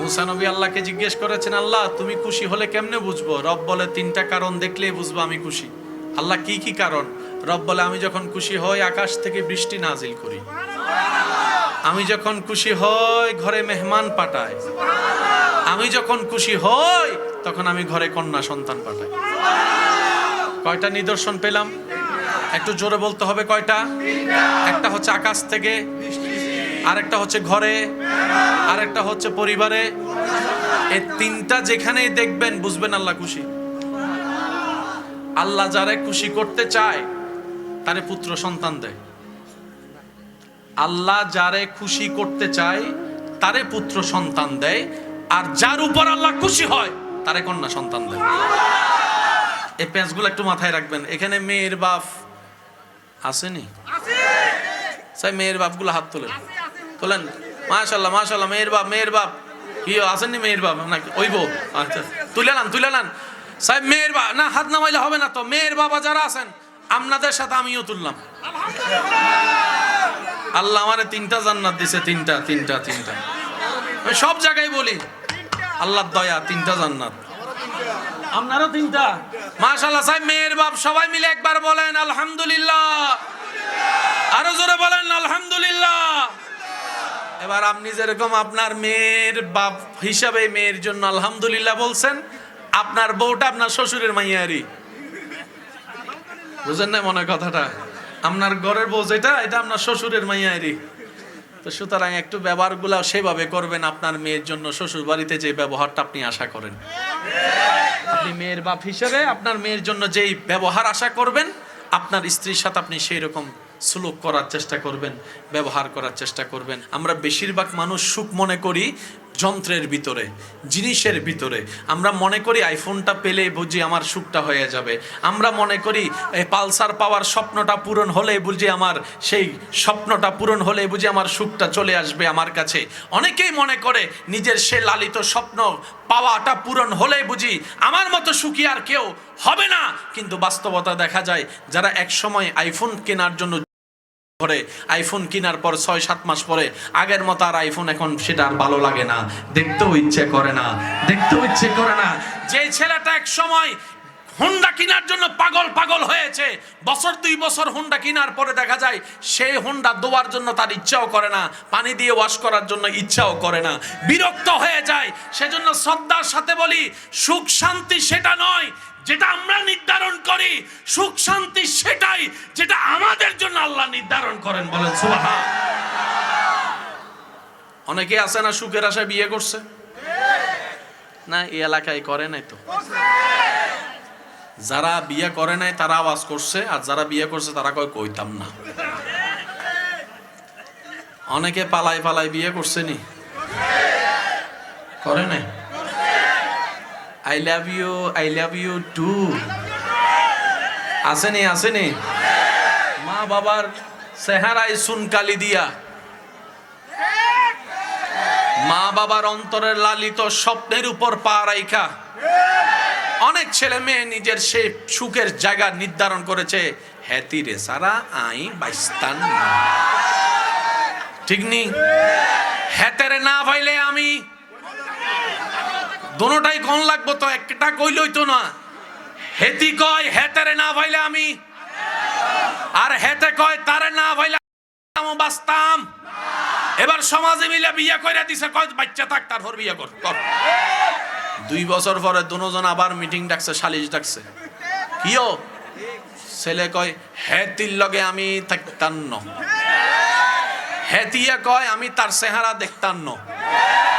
মুসা নবী আল্লাহকে জিজ্ঞেস করেছেন, আল্লাহ তুমি খুশি হলে কেমনে বুঝবো? রব বলে, তিনটা কারণ দেখলেই বুঝবো আমি খুশি। আল্লাহ কি কি কারণ? রব বলে, আমি যখন খুশি হই আকাশ থেকে বৃষ্টি নাজিল করি, আমি যখন খুশি হই ঘরে মেহমান পাঠাই, আমি যখন খুশি হই তখন আমি ঘরে কন্যা সন্তান পাঠাই। কয়টা নিদর্শন পেলাম? একটু জোরে বলতে হবে, কয়টা? একটা হচ্ছে আকাশ থেকে, আরেকটা হচ্ছে ঘরে, আরেকটা হচ্ছে পরিবারে। এই তিনটা যেখানেই দেখবেন বুঝবেন আল্লাহ খুশি। আল্লাহ যারে খুশি করতে চায় তারে পুত্র সন্তান দেয়। আল্লাহ যারে খুশি করতে চায় তারে পুত্র সন্তান দেয়, আর যার উপর আল্লাহ খুশি হয় তারে কন্যা সন্তান দেয়। এই পেঁচগুলো একটু মাথায় রাখবেন। এখানে মেয়ের বাপ আসেনি? সাই মেয়ের বাপগুলো হাত তোলেন, তোলেন। মাশাআল্লাহ মাশাআল্লাহ, মেয়ের বাপ কি আসেননি? মেয়ের বাপ নাকি ওই বউ? আচ্ছা, তুলে নেন সাহেব। মেয়ের বাপ না, হাত নামাইলে হবে না তো। মেয়ের বাবা যারা আছেন আপনাদের সাথে আমিও তুললাম। আল্লাহ আমারে তিনটা জান্নাত দিছে, তিনটা। আমি সব জায়গায় বলি আল্লাহর দয়া, তিনটা জান্নাত। আপনারও তিনটা। মাশাআল্লাহ সাহেব। মেয়ের বাপ সবাই মিলে একবার বলেন আলহামদুলিল্লাহ। আরো জোরে বলেন আলহামদুলিল্লাহ। এবার আপনি যেরকম আপনার মেয়ের বাপ হিসাবে মেয়ের জন্য আলহামদুলিল্লাহ বলছেন, আপনার বউটা আপনার শ্বশুরের মাইয়ারি। বুঝেন না মনে কথাটা? আপনার ঘরের বউ যেটা, এটা আপনার শ্বশুরের মাইয়ারি। তো সুতরাং একটু ব্যবহারগুলো সেভাবে করবেন আপনার মেয়ের জন্য, শ্বশুর বাড়িতে যে ব্যবহারটা আপনি আশা করেন। আপনি মেয়ের বাপ হিসেবে আপনার মেয়ের জন্য যেই ব্যবহার আশা করবেন, আপনার স্ত্রীর সাথে আপনি সেই রকম সুলুক করার চেষ্টা করবেন, ব্যবহার করার চেষ্টা করবেন। আমরা বেশিরভাগ মানুষ সুখ মনে করি যন্ত্রের ভিতরে, জিনিসের ভিতরে। আমরা মনে করি আইফোনটা পেলে বুঝি আমার সুখটা হয়ে যাবে। আমরা মনে করি এই পালসার পাওয়ার স্বপ্নটা পূরণ হলে বুঝি আমার সেই স্বপ্নটা পূরণ হলে বুঝি আমার সুখটা চলে আসবে আমার কাছে। অনেকেই মনে করে নিজের সে লালিত স্বপ্ন পাওয়াটা পূরণ হলে বুঝি আমার মতো সুখী আর কেউ হবে না। কিন্তু বাস্তবতা দেখা যায়, যারা এক সময় আইফোন কেনার জন্য করে, আইফোন কেনার পর 6-7 মাস পরে আগের মতো আর আইফোন এখন সেটা আর ভালো লাগে না, দেখতেও ইচ্ছে করে না। যে ছেলেটা এক সময় হোন্ডা কেনার জন্য পাগল হয়েছে, বছর 2 বছর হোন্ডা কেনার পরে দেখা যায় সেই হোন্ডা ধোয়ার জন্য তার ইচ্ছাও করে না, পানি দিয়ে ওয়াশ করার জন্য ইচ্ছাও করে না, বিরক্ত হয়ে যায়। সেজন্য শ্রদ্ধার সাথে বলি, সুখ শান্তি সেটা নয় যেটা আমরা নির্ধারণ করি, সুখ শান্তি সেটাই যেটা আমাদের জন্য আল্লাহ নির্ধারণ করেন। বলেন সুবহান। অনেকে আছে না সুখের আশায় বিয়ে করছে না, এই এলাকায় করে নাই তো। যারা বিয়ে করে নাই তারা আওয়াজ করছে, আর যারা বিয়ে করছে তারা কইতাম না। অনেকে পালাই বিয়ে করছে নি, করে নাই। I love you too আসেনি। মা বাবার চেহারায় সুনকালি দিয়া, মা বাবার অন্তরের লালিত স্বপ্নের উপর পা রাইখা অনেক ছেলে মেয়ে নিজের সে সুখের জায়গা নির্ধারণ করেছে, হ্যাতি রে সারা আই বাইস্তান না। ঠিক নি? হ্যাতেরে না ভাইলে আমি, দোনোটাই কোন লাগবো তো, একটা কইলই তো না। হেতি কয় হেতেরে না ভাইলে আমি, আর হেতে কয় তারে না ভাইলে আমি বাঁচতাম। এবার সমাজে মিলে বিয়ে কইরা দিছে, কয় বাচ্চা থাক তারপর বিয়ে কর। 2 বছর পরে দুজন আবার মিটিং ডাকছে, সালিশ ডাকছে। কিও? ছেলে কয় হেতির লগে আমি থাকতাম না, হেতিয়া কয় আমি তার চেহারা দেখতাম না।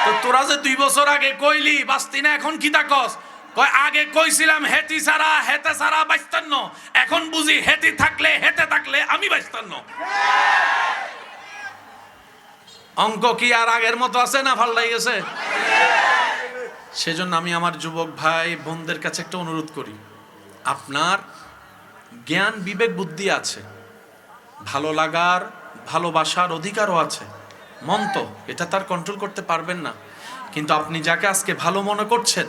তো তোরা যে 2 বছর আগে কইলি বাস্তি না, এখন কি তাকস? কয় আগে কইছিলাম হেতে ছাড়া বাঁচতাম না, এখন বুঝি হেতে থাকলে আমি বাঁচতাম না। অঙ্ক কি আর আগের মতো আছে না পাল্টাই গেছে? সেজন্য আমি আমার যুবক ভাই বোনদের কাছে একটা অনুরোধ করি, আপনার জ্ঞান বিবেক বুদ্ধি আছে, ভালো লাগার ভালোবাসার অধিকারও আছে, মন তো এটা তার কন্ট্রোল করতে পারবেন না। কিন্তু আপনি যাকে আজকে ভালো মনে করছেন,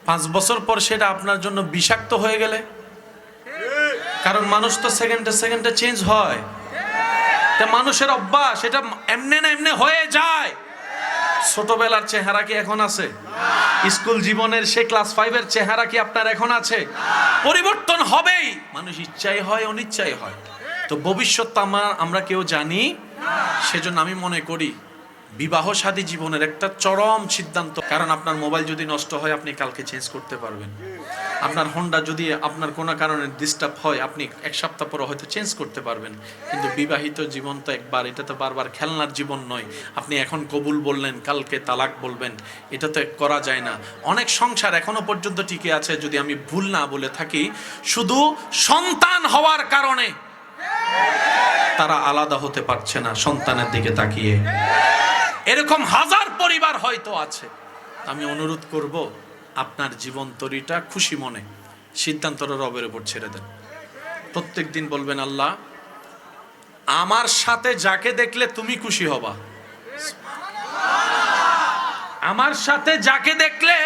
5 বছর পর সেটা আপনার জন্য বিষাক্ত হয়ে গেলে, কারণ মানুষ তো সেকেন্ডে চেঞ্জ হয়, এটা মানুষের অভ্যাস, এটা এমনে না এমনে হয়ে যায়। ছোটবেলার চেহারা কি এখন আছে? স্কুল জীবনের সে ক্লাস 5 এর চেহারা কি আপনার এখন আছে? পরিবর্তন হবেই, মানুষ ইচ্ছাই হয় অনিচ্ছাই হয়। তো ভবিষ্যৎ আমরা কেউ জানি। সেজন্য আমি মনে করি বিবাহ শাদী জীবনের একটা চরম সিদ্ধান্ত। কারণ আপনার মোবাইল যদি নষ্ট হয় আপনি কালকে চেঞ্জ করতে পারবেন। আপনার হোন্ডা যদি আপনার কোনো কারণে ডিস্টার্ব হয় আপনি এক সপ্তাহ পরে হয়তো চেঞ্জ করতে পারবেন। কিন্তু বিবাহিত জীবন তো একবার, এটা তো বারবার খেলনার জীবন নয়। আপনি এখন কবুল বললেন, কালকে তালাক বলবেন, এটা তো করা যায় না। অনেক সংসার এখনো পর্যন্ত টিকে আছে, যদি আমি ভুল না বলে থাকি, শুধু সন্তান হওয়ার কারণে তারা আলাদা হতে পারছে না সন্তানের দিকে তাকিয়ে। এরকম হাজার পরিবার হয়তো আছে। আমি অনুরোধ করব, আপনার জীবন তরিটা খুশি মনে সিদ্ধান্তটা রবের উপর ছেড়ে দেন। প্রত্যেক দিন বলবেন, আল্লাহ আমার সাথে যাকে দেখলে তুমি খুশি হবা, আমার সাথে যাকে দেখলে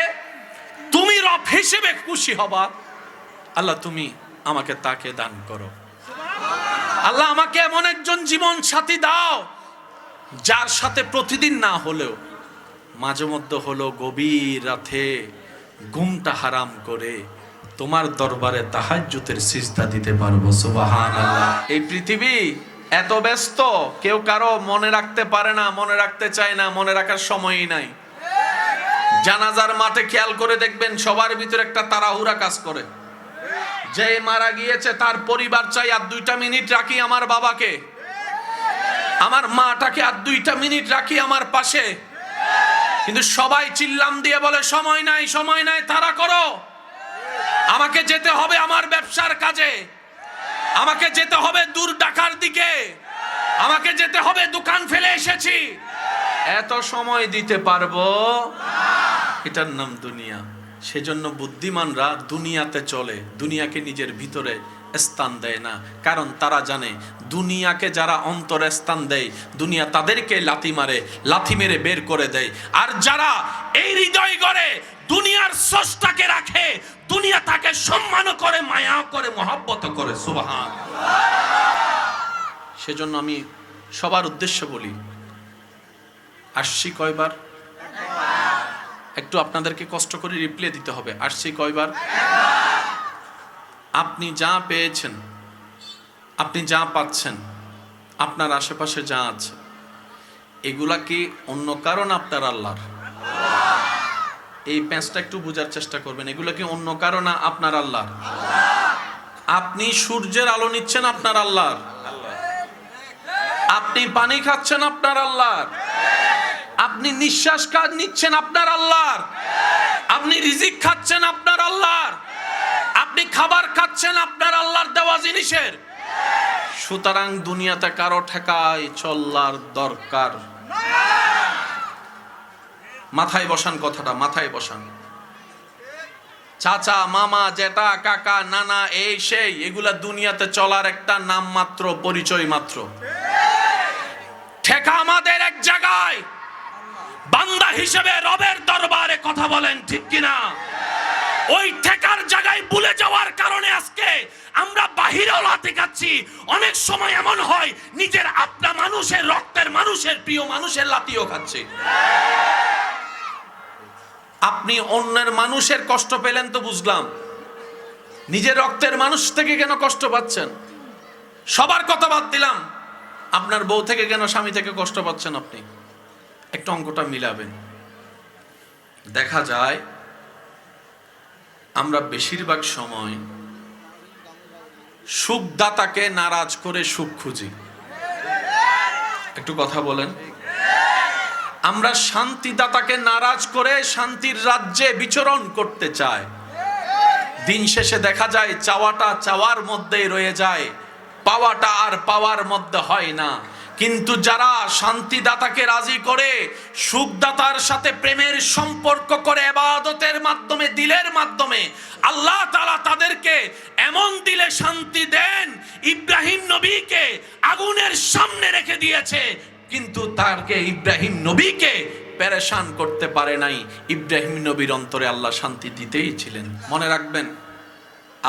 তুমি রব হিসেবে খুশি হবা, আল্লাহ তুমি আমাকে তাকে দান করো। আল্লাহ আমাকে এমন একজন জীবন সাথী দাও যার সাথে প্রতিদিন না হলেও মাঝে মধ্যে হলো গভীর রাতে ঘুমটা হারাম করে তোমার দরবারে তাহাজ্জুদের সিজদা দিতে পারবো। সুবহানাল্লাহ। এই পৃথিবী এত ব্যস্ত, কেউ কারো মনে রাখতে পারে না, মনে রাখতে চায় না, মনে রাখার সময়ই নাই। জানাজার মাঠে খেয়াল করে দেখবেন সবার ভিতরে একটা তাড়াহুড়া কাজ করে। যে মারা গিয়েছে তার পরিবার চাই আর 2টা মিনিট রাখি আমার বাবাকে, আমার মাটাকে আর 2টা মিনিট রাখি আমার পাশে। কিন্তু সবাই চিল্লাম দিয়ে বলে সময় নাই, সময় নাই, তাড়া করো, আমাকে যেতে হবে আমার ব্যবসার কাজে, আমাকে যেতে হবে দূর ঢাকার দিকে, আমাকে যেতে হবে দোকান ফেলে এসেছি, এত সময় দিতে পারবো? এটার নাম দুনিয়া। সেজন্য বুদ্ধিমানরা দুনিয়াতে চলে, দুনিয়াকে নিজের ভিতরে স্থান দেয় না। কারণ তারা জানে দুনিয়াকে যারা অন্তরে স্থান দেয়, দুনিয়া তাদেরকে লাথি মারে, লাথি মেরে বের করে দেয়। আর যারা এই হৃদয় গড়ে দুনিয়ার স্রষ্টাকে রাখে, দুনিয়া তাকে সম্মান করে, মায়া করে, মহব্বত করে। সুবহানাল্লাহ। সেজন্য আমি সবার উদ্দেশ্যে বলি, আসছি কয়বার? একটু আপনাদেরকে কষ্ট করে রিপ্লাই দিতে হবে। আসছি কয়বার? আপনি যা পেয়েছেন, আপনি যা পাচ্ছেন, আপনার আশেপাশে যা আছে, এগুলা কি অন্য কারণ আপনার আল্লাহর? এই প্যাঁচটা একটু বোঝার চেষ্টা করবেন। এগুলো কি অন্য কারণ আপনার আল্লাহর? আপনি সূর্যের আলো নিচ্ছেন আপনার আল্লাহর, আপনি পানি খাচ্ছেন আপনার আল্লাহর, আপনি নিঃশ্বাস নিচ্ছেন আপনার আল্লাহর, আপনি রিজিক খাচ্ছেন আপনার আল্লাহর, আপনি খাবার খাচ্ছেন আপনার আল্লাহর দেওয়া জিনিসের। সুতরাং দুনিয়াতে কারো ঠেকায় চলার দরকার। মাথায় বসান কথাটা, মাথায় বসান। চাচা, মামা, জেঠা, কাকা, নানা, এই সেই, এগুলা দুনিয়াতে চলার একটা নাম মাত্র, পরিচয় মাত্র। ঠেকা আমাদের এক জায়গায়, বান্দা হিসেবে রবের দরবারে। কথা বলেন ঠিক কিনা? ওই ঠেকার জায়গায় ভুলে যাওয়ার কারণে আজকে আমরা বাহিরেও লাথি খাচ্ছি। অনেক সময় এমন হয় নিজের আপনা মানুষের, রক্তের মানুষের, প্রিয় মানুষের লাথিও খাচ্ছি। আপনি অন্যের মানুষের কষ্ট পেলেন তো বুঝলাম, নিজের রক্তের মানুষ থেকে কেন কষ্ট পাচ্ছেন? সবার কথা বাদ দিলাম, আপনার বউ থেকে কেন, স্বামী থেকে কষ্ট পাচ্ছেন আপনি? একটু অঙ্কটা মিলাবেন। দেখা যায় আমরা বেশিরভাগ সময় সুখদাতাকে নারাজ করে সুখ খুঁজি। একটু কথা বলেন। আমরা শান্তিদাতাকে নারাজ করে শান্তির রাজ্যে বিচরণ করতে চাই। দিন শেষে দেখা যায় চাওয়াটা চাওয়ার মধ্যেই রয়ে যায়, পাওয়াটা আর পাওয়ার মধ্যে হয় না। কিন্তু যারা শান্তিদাতাকে রাজি করে, সুখদাতার সাথে প্রেমের সম্পর্ক করে, ইবাদতের মাধ্যমে, দিলের মাধ্যমে আল্লাহ তাআলা তাদেরকে এমন দিলে শান্তি দেন, ইব্রাহিম নবীকে আগুনের সামনে রেখে দিয়েছে, কিন্তু তারকে ইব্রাহিম নবীকে পেরেশান করতে পারে নাই। ইব্রাহিম নবীর অন্তরে আল্লাহ শান্তি দিতেই ছিলেন। মনে রাখবেন,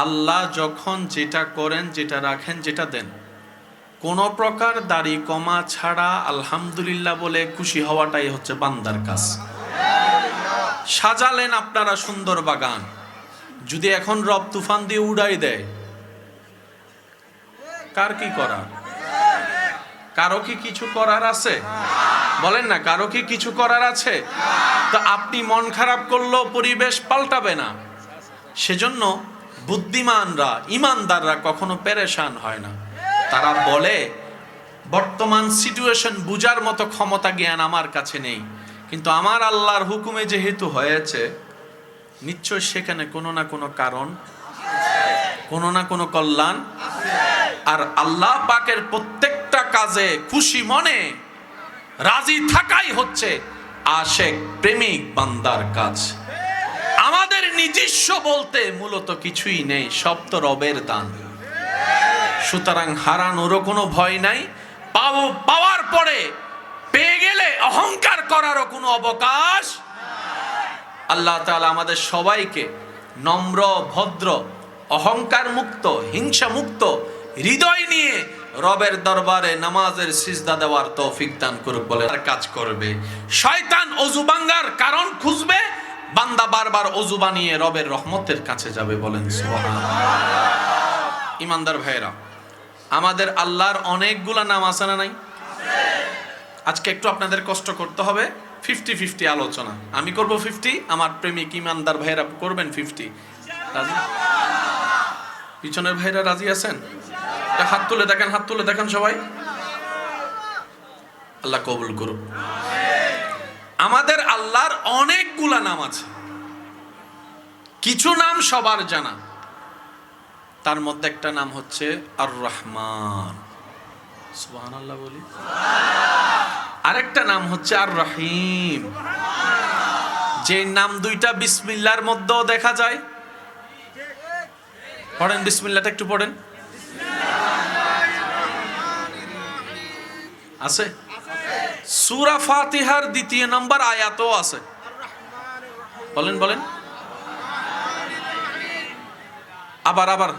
আল্লাহ যখন যেটা করেন, যেটা রাখেন, যেটা দেন, কোন প্রকার দাড়ি কমা ছাড়া আলহামদুলিল্লাহ বলে খুশি হওয়াটাই হচ্ছে বান্দার কাজ। সাজালেন আপনারা সুন্দর বাগান, যদি এখন রব তুফান দিয়ে উড়াই দেয়, কার কি করার? কারো কি কিছু করার আছে? বলেন না, কারো কি কিছু করার আছে? তো আপনি মন খারাপ করলেও পরিবেশ পাল্টাবে না। সেজন্য বুদ্ধিমানরা, ইমানদাররা কখনো পেরেশান হয় না। তারা বলে বর্তমান সিচুয়েশন বুঝার মতো ক্ষমতা জ্ঞান আমার কাছে নেই, কিন্তু আমার আল্লাহর হুকুমে যেহেতু হয়েছে, নিশ্চয় সেখানে কোনো না কোনো কারণ, কোনো না কোনো কল্যাণ। আর আল্লাহ পাকের প্রত্যেকটা কাজে খুশি মনে রাজি থাকাই হচ্ছে আশেক প্রেমিক বান্দার কাজ। আমাদের নিজস্ব বলতে মূলত কিছুই নেই, সব তো রবের দান। সুতরাং হারানোরও কোনো ভয় নাই, পাওয়ার পরে পেয়ে গেলে অহংকার করারও কোনো অবকাশ। আল্লাহ তাআলা আমাদের সবাইকে নম্র, ভদ্র, অহংকার মুক্ত, হিংসা মুক্ত হৃদয় নিয়ে রবের দরবারে নামাজের সিজদা দেওয়ার তৌফিক দান করুক। বলে কাজ করবে শয়তান, ওযু ভাঙার কারণ খুঁজবে, বান্দা বারবার ওযু বানিয়ে রবের রহমতের কাছে যাবে। বলেন সুবহানাল্লাহ। ইমানদার ভাইরা, আমাদের আল্লাহর অনেকগুলা নাম আছে না নাই? আজকে একটু আপনাদের কষ্ট করতে হবে, 50-50 আলোচনা। আমি করব 50, আমার প্রেমিক ইমানদার ভাইরা করবেন 50। রাজি? পিছনের ভাইরা রাজি আছেন? হাত তুলে দেখেন, হাত তুলে দেখেন সবাই। আল্লাহ কবুল করুক। আমাদের আল্লাহর অনেকগুলা নাম আছে, কিছু নাম সবার জানা। তার মধ্যে একটা নাম হচ্ছে আর রহমান, সুবহানাল্লাহ বলি। আরেকটা নাম হচ্ছে আর রহিম, যে নাম দুইটা বিসমিল্লাহর মধ্যেও দেখা যায়। পড়েন বিসমিল্লাহটা, একটু পড়েন। আছে সূরা ফাতিহার 2 নম্বর আয়াতও আছে। বলেন বলেন, আবার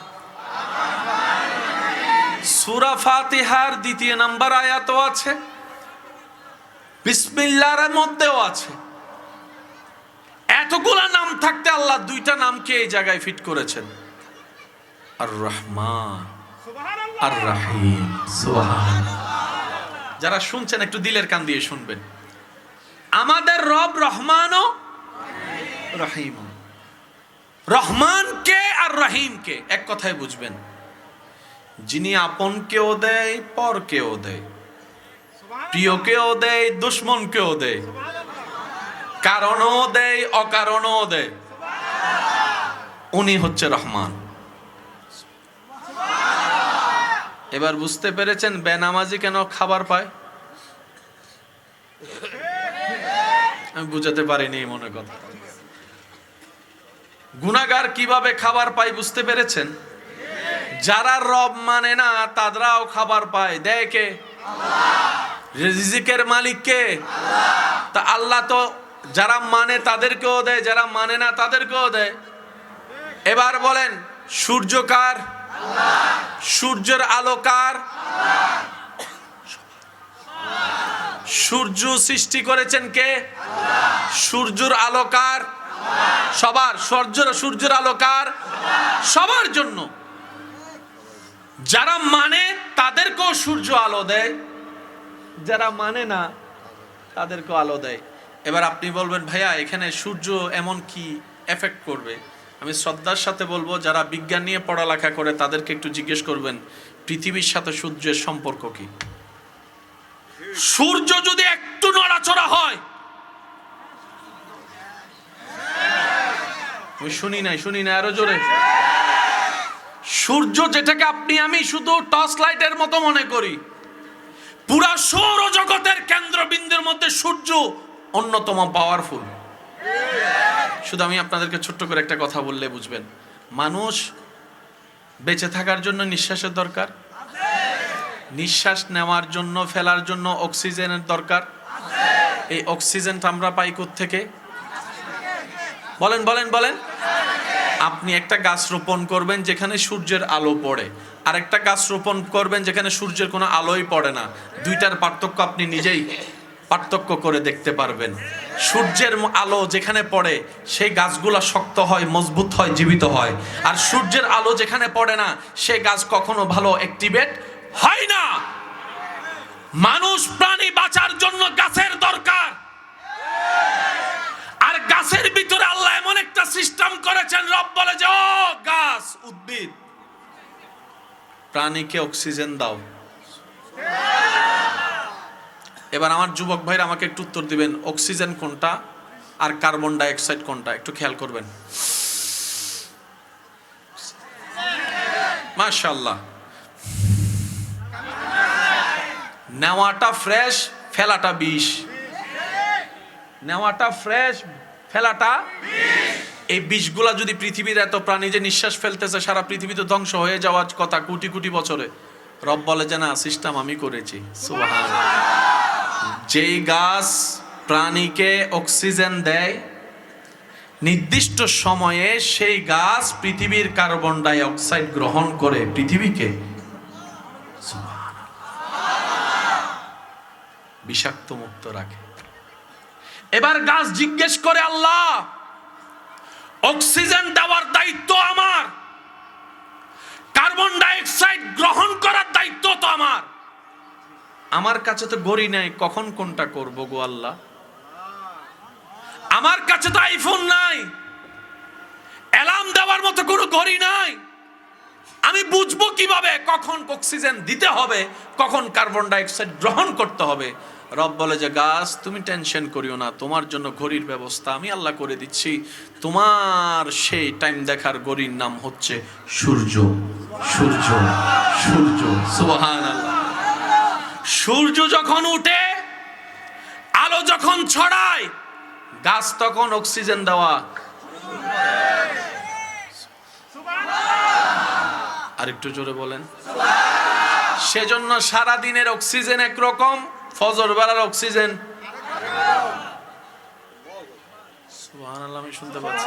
সূরা ফাতিহার 2 নম্বর আয়াতও আছে, বিসমিল্লাহর মধ্যেও আছে। এতগুলা নাম থাকতে আল্লাহ দুইটা নামকে এই জায়গায় ফিট করেছেন, আর রহমান, আর রহিম। সুবহানাল্লাহ। যারা শুনছেন একটু দিলের কান দিয়ে শুনবেন। আমাদের রব রহমান ও রহিম। রহমান কে আর রহিম কে? এক কথায় বুঝবেন, যিনি আপন কেও দেয়, পর কেও দেয়, প্রিয় কেও দেয়, দুশ্মন কেও দেয়, কারণও দেয়, অকারণও দেয়। উনি হচ্ছে রহমান। এবার বুঝতে পেরেছেন বেনামাজি কেন খাবার পায়? আমি বুঝাতে পারিনি মনে কথা। গুনাহগার কিভাবে খাবার পায় বুঝতে পেরেছেন? যারা রব মানে না তারাও খাবার পায়। দেয় কে? রিজিকের মালিক কে? তা আল্লাহ তো যারা মানে তাদেরকেও দেয়, যারা মানে না তাদেরকেও দেয়। এবার বলেন, সূর্য কার? সূর্যের আলো কার? সূর্য সৃষ্টি করেছেন কে? সূর্যের আলো কার? সবার। সূর্যের আলো কার? সবার জন্য। যারা মানে তাদেরকেও সূর্য আলো দেয়, যারা মানে না তাদেরকেও আলো দেয়। এবার আপনি বলবেন ভাইয়া এখানে সূর্য এমন কি এফেক্ট করবে? আমি শ্রদ্ধার সাথে বলবো, যারা বিজ্ঞান নিয়ে পড়ালেখা করে তাদেরকে একটু জিজ্ঞেস করবেন পৃথিবীর সাথে সূর্যের সম্পর্ক কি। সূর্য যদি একটু নড়াচড়া হয়, শুনি নাই আরো জোরে। সূর্য যেটাকে আপনি আমি শুধু টর্চ লাইটের মতো মনে করি, পুরা সৌরজগতের কেন্দ্রবিন্দুর মধ্যে সূর্য অন্যতম পাওয়ারফুল। শুধু আমি আপনাদেরকে ছোট্ট করে একটা কথা বললে বুঝবেন। মানুষ বেঁচে থাকার জন্য নিঃশ্বাসের দরকার, নিঃশ্বাস নেওয়ার জন্য, ফেলার জন্য অক্সিজেনের দরকার। এই অক্সিজেনটা আমরা পাই কোত্থেকে? বলেন বলেন বলেন। আপনি একটা গাছ রোপণ করবেন যেখানে সূর্যের আলো পড়ে, আর একটা গাছ রোপণ করবেন যেখানে সূর্যের কোনো আলোই পড়ে না। দুইটার পার্থক্য আপনি নিজেই পার্থক্য করে দেখতে পারবেন। সূর্যের আলো যেখানে পড়ে সেই গাছগুলা শক্ত হয়, মজবুত হয়, জীবিত হয়। আর সূর্যের আলো যেখানে পড়ে না সেই গাছ কখনো ভালো অ্যাক্টিভেট হয় না। মানুষ প্রাণী বাঁচার জন্য গাছের দরকার। আর গাছের ভিতরে আল্লাহ এমন একটা সিস্টেম করেছেন, রব বলে যে ও গাছ, উদ্ভিদ, প্রাণীকে অক্সিজেন দাও। এবার আমার যুবক ভাইরা আমাকে একটু উত্তর দিবেন, অক্সিজেন কোনটা আর কার্বন ডাই অক্সাইড কোনটা? একটু খেয়াল করবেন। মাশাআল্লাহ, নেওয়াটা ফ্রেশ, ফেলাটা বিষ। নেওয়াটা ফ্রেশ, ফেলাটা এই বিষগুলা যদি পৃথিবীর এত প্রাণী যে নিঃশ্বাস ফেলতেছে, সারা পৃথিবী তো ধ্বংস হয়ে যাওয়ার কথা কোটি কোটি বছরে। রব বলে যে না, সিস্টেম আমি করেছি। সুবহানাল্লাহ। যেই গাছ প্রাণীকে অক্সিজেন দেয় নির্দিষ্ট সময়ে, সেই গাছ পৃথিবীর কার্বন ডাই অক্সাইড গ্রহণ করে পৃথিবীকে বিষাক্ত মুক্ত রাখে। এবার গাছ জিজ্ঞেস করে, আল্লাহ অক্সিজেন দেওয়ার দায়িত্ব আমার, কার্বন ডাই অক্সাইড গ্রহণ করার দায়িত্ব তো আমার কাছে তো ঘড়ি নাই, কখন কোনটা করব গো আল্লাহ? আমার কাছে তো আইফোন নাই, অ্যালার্ম দেওয়ার মতো কোনো ঘড়ি নাই। আমি বুঝবো কিভাবে কখন অক্সিজেন দিতে হবে, কখন কার্বন ডাই অক্সাইড গ্রহণ করতে হবে? রব বলে যে গাছ, তুমি টেনশন করিও না, তোমার জন্য ঘড়ির ব্যবস্থা আমি আল্লাহ করে দিচ্ছি। তোমার সেই টাইম দেখার ঘড়ির নাম হচ্ছে সূর্য। সূর্য, সূর্য, সুবহানাল্লাহ। সূর্য যখন উঠে, আলো যখন ছড়ায়, গাছ তখন অক্সিজেন দেওয়া। আরেকটু জোরে বলেন। সেজন্য সারা দিনের অক্সিজেন একরকম, ফজর বেলার অক্সিজেন। সুবহানাল্লাহ, আমি শুনতে পাচ্ছি।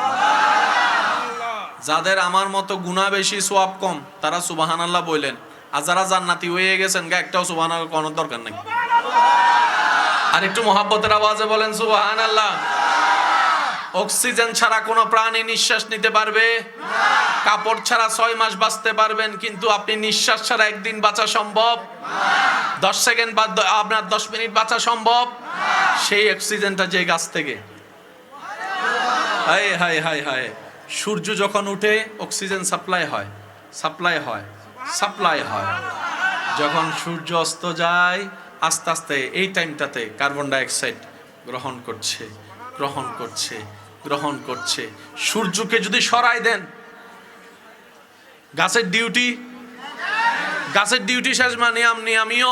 যাদের আমার মতো গুনাহ বেশি সওয়াব কম, তারা সুবহানাল্লাহ বললেন। আর যারা জান্নাতি হয়ে গেছেন, একটাও সুবহানাল্লাহ কোনোর দরকার নেই। আর একটু মহাব্বতের আওয়াজে বলেন সুবহানাল্লাহ। অক্সিজেন ছাড়া কোনো প্রাণী নিঃশ্বাস নিতে পারবে না। কাপড় ছাড়া 6 মাস বাঁচতে পারবেন, কিন্তু আপনি নিঃশ্বাস ছাড়া একদিন বাঁচা সম্ভব না। 10 সেকেন্ড বা আপনার 10 মিনিট বাঁচা সম্ভব না। সেই অক্সিজেনটা যে গাছ থেকে। হায় হায় হায় হায়। সূর্য যখন উঠে অক্সিজেন সাপ্লাই হয়, সাপ্লাই হয়, সাপ্লাই হয়। যখন সূর্য অস্ত যায়, আস্তে আস্তে এই টাইমটাতে কার্বন ডাই অক্সাইড গ্রহণ করছে, গ্রহণ করছে, গ্রহণ করছে। সূর্যকে যদি সরাই দেন, গাছের ডিউটি, গাছের ডিউটি শেষ, মানে আমিও।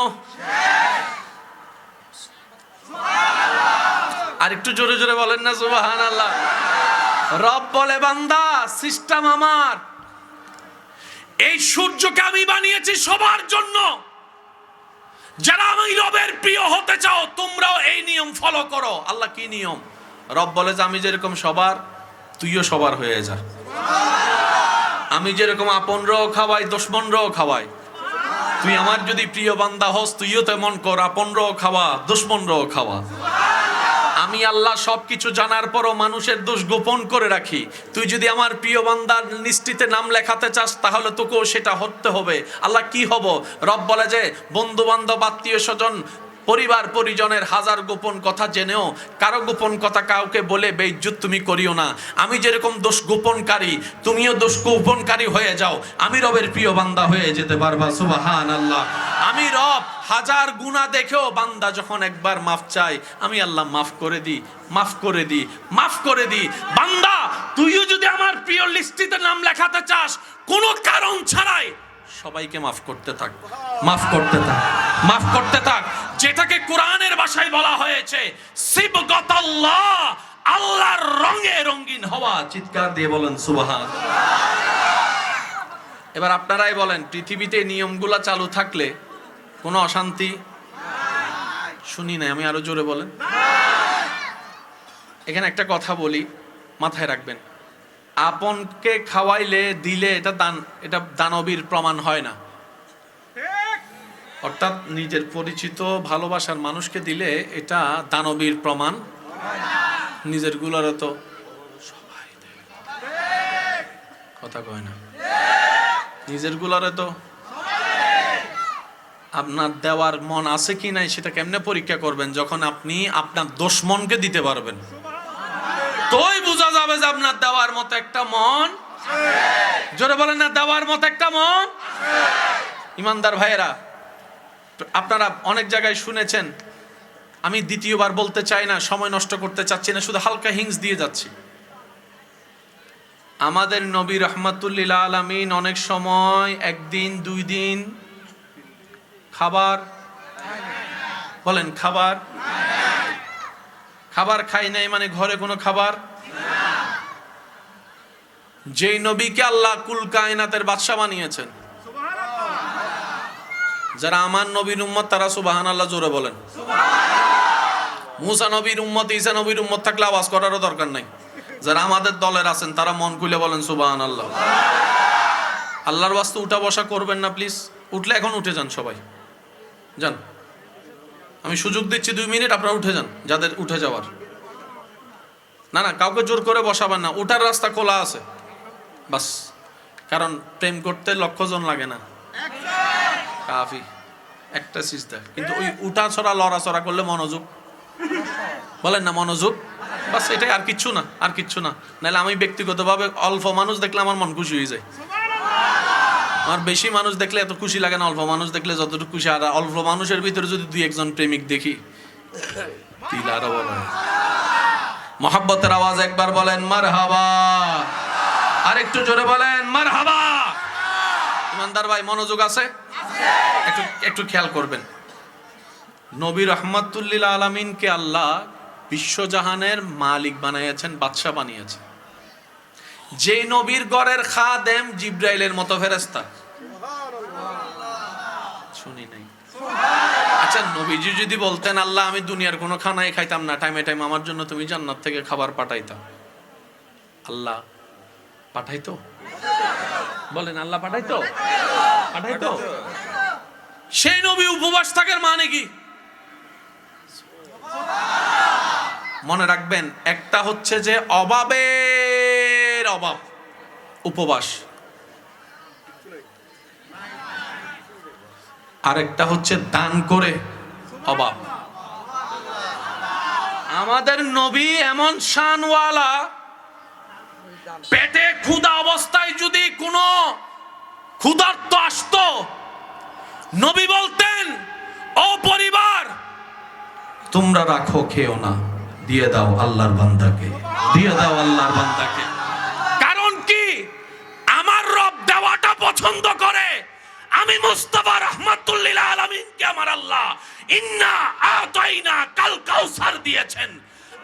আর একটু জোরে জোরে বলেন না সুবহানাল্লাহ। রব বলে, বান্দা সিস্টেম আমার, এই সূর্যকে আমি বানিয়েছি সবার জন্য। যারা আমি রবের প্রিয় হতে চাও, তোমরাও এই নিয়ম ফলো করো। আল্লাহ কি নিয়ম? রব বলে যে আমি যেরকম সবার, তুইও সবার হয়ে যা। আমি যেরকম আপনরাও খাওয়াই, দুশমনরাও খাওয়াই। তুই আমার যদি প্রিয় বান্দা হস, তুইও তেমন কর, আপনরাও খাওয়া, দুশমনরাও খাওয়া। আমি আল্লাহ সবকিছু জানার পরও মানুষের দোষ গোপন করে রাখি। তুই যদি আমার প্রিয় বান্দার লিস্টিতে নাম লেখাতে চাস, তাহলে তোকেও সেটা হতে হবে। আল্লাহ কি হব? রব বলে যে বন্ধু বান্ধব, আত্মীয় স্বজন, পরিবার পরিজনের হাজার গোপন কথা জেনেও কারো গোপন কথা কাউকে বলে বেইজ্জত তুমি করিও না। আমি যেরকম দোষ গোপনকারী, তুমিও দোষ গোপনকারী হয়ে যাও, আমি রবের প্রিয় বান্দা হয়ে যেতে পারবা। সুবহানাল্লাহ। আমি রব হাজার গুনাহ দেখেও বান্দা যখন একবার মাফ চাই, আমি আল্লাহ মাফ করে দিই, মাফ করে দিই, মাফ করে দিই। বান্দা তুইও যদি আমার প্রিয় লিস্টিতে নাম লেখাতে চাস, কোনো কারণ ছাড়াই সবাইকে মাফ করতে থাক, মাফ করতে থাক, মাফ করতে থাক। যেটাকে কোরআনের ভাষায় বলা হয়েছে সিবগাতাল্লাহ, আল্লাহর রঙে রঙিন হওয়া। চিৎকার দিয়ে বলেন সুবহানাল্লাহ। এবার আপনারাই বলেন, পৃথিবীতে নিয়মগুলা চালু থাকলে কোনো অশান্তি শুনি নাই? আমি আরো জোরে বলেন। এখানে একটা কথা বলি, মাথায় রাখবেন। আপনকে খাওয়াইলে দিলে এটা দান, এটা দানবীর প্রমাণ হয় না। অর্থাৎ নিজের পরিচিত ভালোবাসার মানুষকে দিলে এটা দানবীর প্রমাণ। নিজের গুলারে তো সবাই দেয়, কথা কয় না, নিজের গুলারে তো আপনার দেওয়ার মন আছে কি নাই সেটা কেমনে পরীক্ষা করবেন? যখন আপনি আপনার দুশমনকে দিতে পারবেন, তোই বোঝা যাবে যে আপনার দেওয়ার মতো একটা মন। জোরে বলেন না, দেওয়ার মতো একটা মন। ইমানদার ভাইয়েরা, আপনারা অনেক জায়গায় শুনেছেন, আমি দ্বিতীয়বার বলতে চাই না, সময় নষ্ট করতে চাচ্ছি না, শুধু হালকা হিংস দিয়ে যাচ্ছি। আমাদের নবী রাহমাতুল্লিল আলামিন অনেক সময় একদিন দুই দিন খাবার, বলেন খাবার, খাবার খাই নাই মানে ঘরে কোনো খাবার। যেই নবীকে আল্লাহ কুল কায়নাতের বাদশা বানিয়েছেন, যারা আমার নবীর উম্মত তারা সুবহানাল্লাহ জোরে বলেন। মুসা নবীর উম্মত, ঈসা নবীর উম্মত থাকলে আওয়াজ করারও দরকার নাই। যারা আমাদের দলের আছেন তারা মন খুলে বলেন সুবহানাল্লাহ। আল্লাহর ওয়াস্তে উঠা বসা করবেন না প্লিজ। উঠলে এখন উঠে যান, সবাই যান, আমি সুযোগ দিচ্ছি 2 মিনিট, আপনারা উঠে যান যাদের উঠে যাওয়ার। না না, কাউকে জোর করে বসাবেন না, উঠার রাস্তা খোলা আছে বাস। কারণ প্রেম করতে 1,00,000 জন লাগে না, কাফি একটা সিজদা। কিন্তু ওই উঠা ছড়া লড়াচড়া করলে মনোযোগ, বলেন না মনোযোগ, বাস এটাই, আর কিচ্ছু না, আর কিচ্ছু না। নাহলে আমি ব্যক্তিগতভাবে অল্প মানুষ দেখলে আমার মন খুশি হয়ে যায়। আমার বেশি মানুষ দেখলে এত খুশি লাগে না, অল্প মানুষ দেখলে যতটুকু খুশি। আর অল্প মানুষের ভিতরে যদি 2-1 জন প্রেমিক দেখি, দিল আরো বড় হয়। মহাব্বতের আওয়াজ একবার বলেন মারহাবা, আর একটু জোরে বলেন মারহাবা। ইমানদার ভাই, মনোযোগ আছে? একটু একটু খেয়াল করবেন। নবী রাহমাতুল্লিল আলামিনকে আল্লাহ বিশ্বজাহানের মালিক বানিয়েছেন, বাদশা বানিয়েছেন। যে নবীর ঘরের খাদেম জিব্রাইলের মতো ফেরেশতা, শুনি নাই। আচ্ছা, নবীজি যদি বলতেন আল্লাহ আমি দুনিয়ার কোনো খানাই খাইতাম না, টাইমে টাইম আমার জন্য তুমি জান্নাত থেকে খাবার পাঠাইতা, আল্লাহ পাঠাইতো? বলেন আল্লাহ পাঠাইতো? পাঠাইতো? সেই নবী উপবাস থাকার মানে কি? মনে রাখবেন, একটা হচ্ছে যে অভাবের অভাব উপবাস, আরেকটা হচ্ছে দান করে অভাব। আমাদের নবী এমন শানওয়ালা, পেটে ক্ষুধা অবস্থায় যদি কোনো ক্ষুধার্ত আসতো, নবী বলতেন ও পরিবার তোমরা রাখো, খেও না, দিয়ে দাও আল্লাহর বান্দাকে, দিয়ে দাও আল্লাহর বান্দাকে। কারণ কি? আমার রব দেওয়াটা পছন্দ করে। আমি মুস্তাফা রাহমাতুল্লিল আলামিনকে আমার আল্লাহ ইন্না আতাইনা কাল কাউসার দিয়েছেন।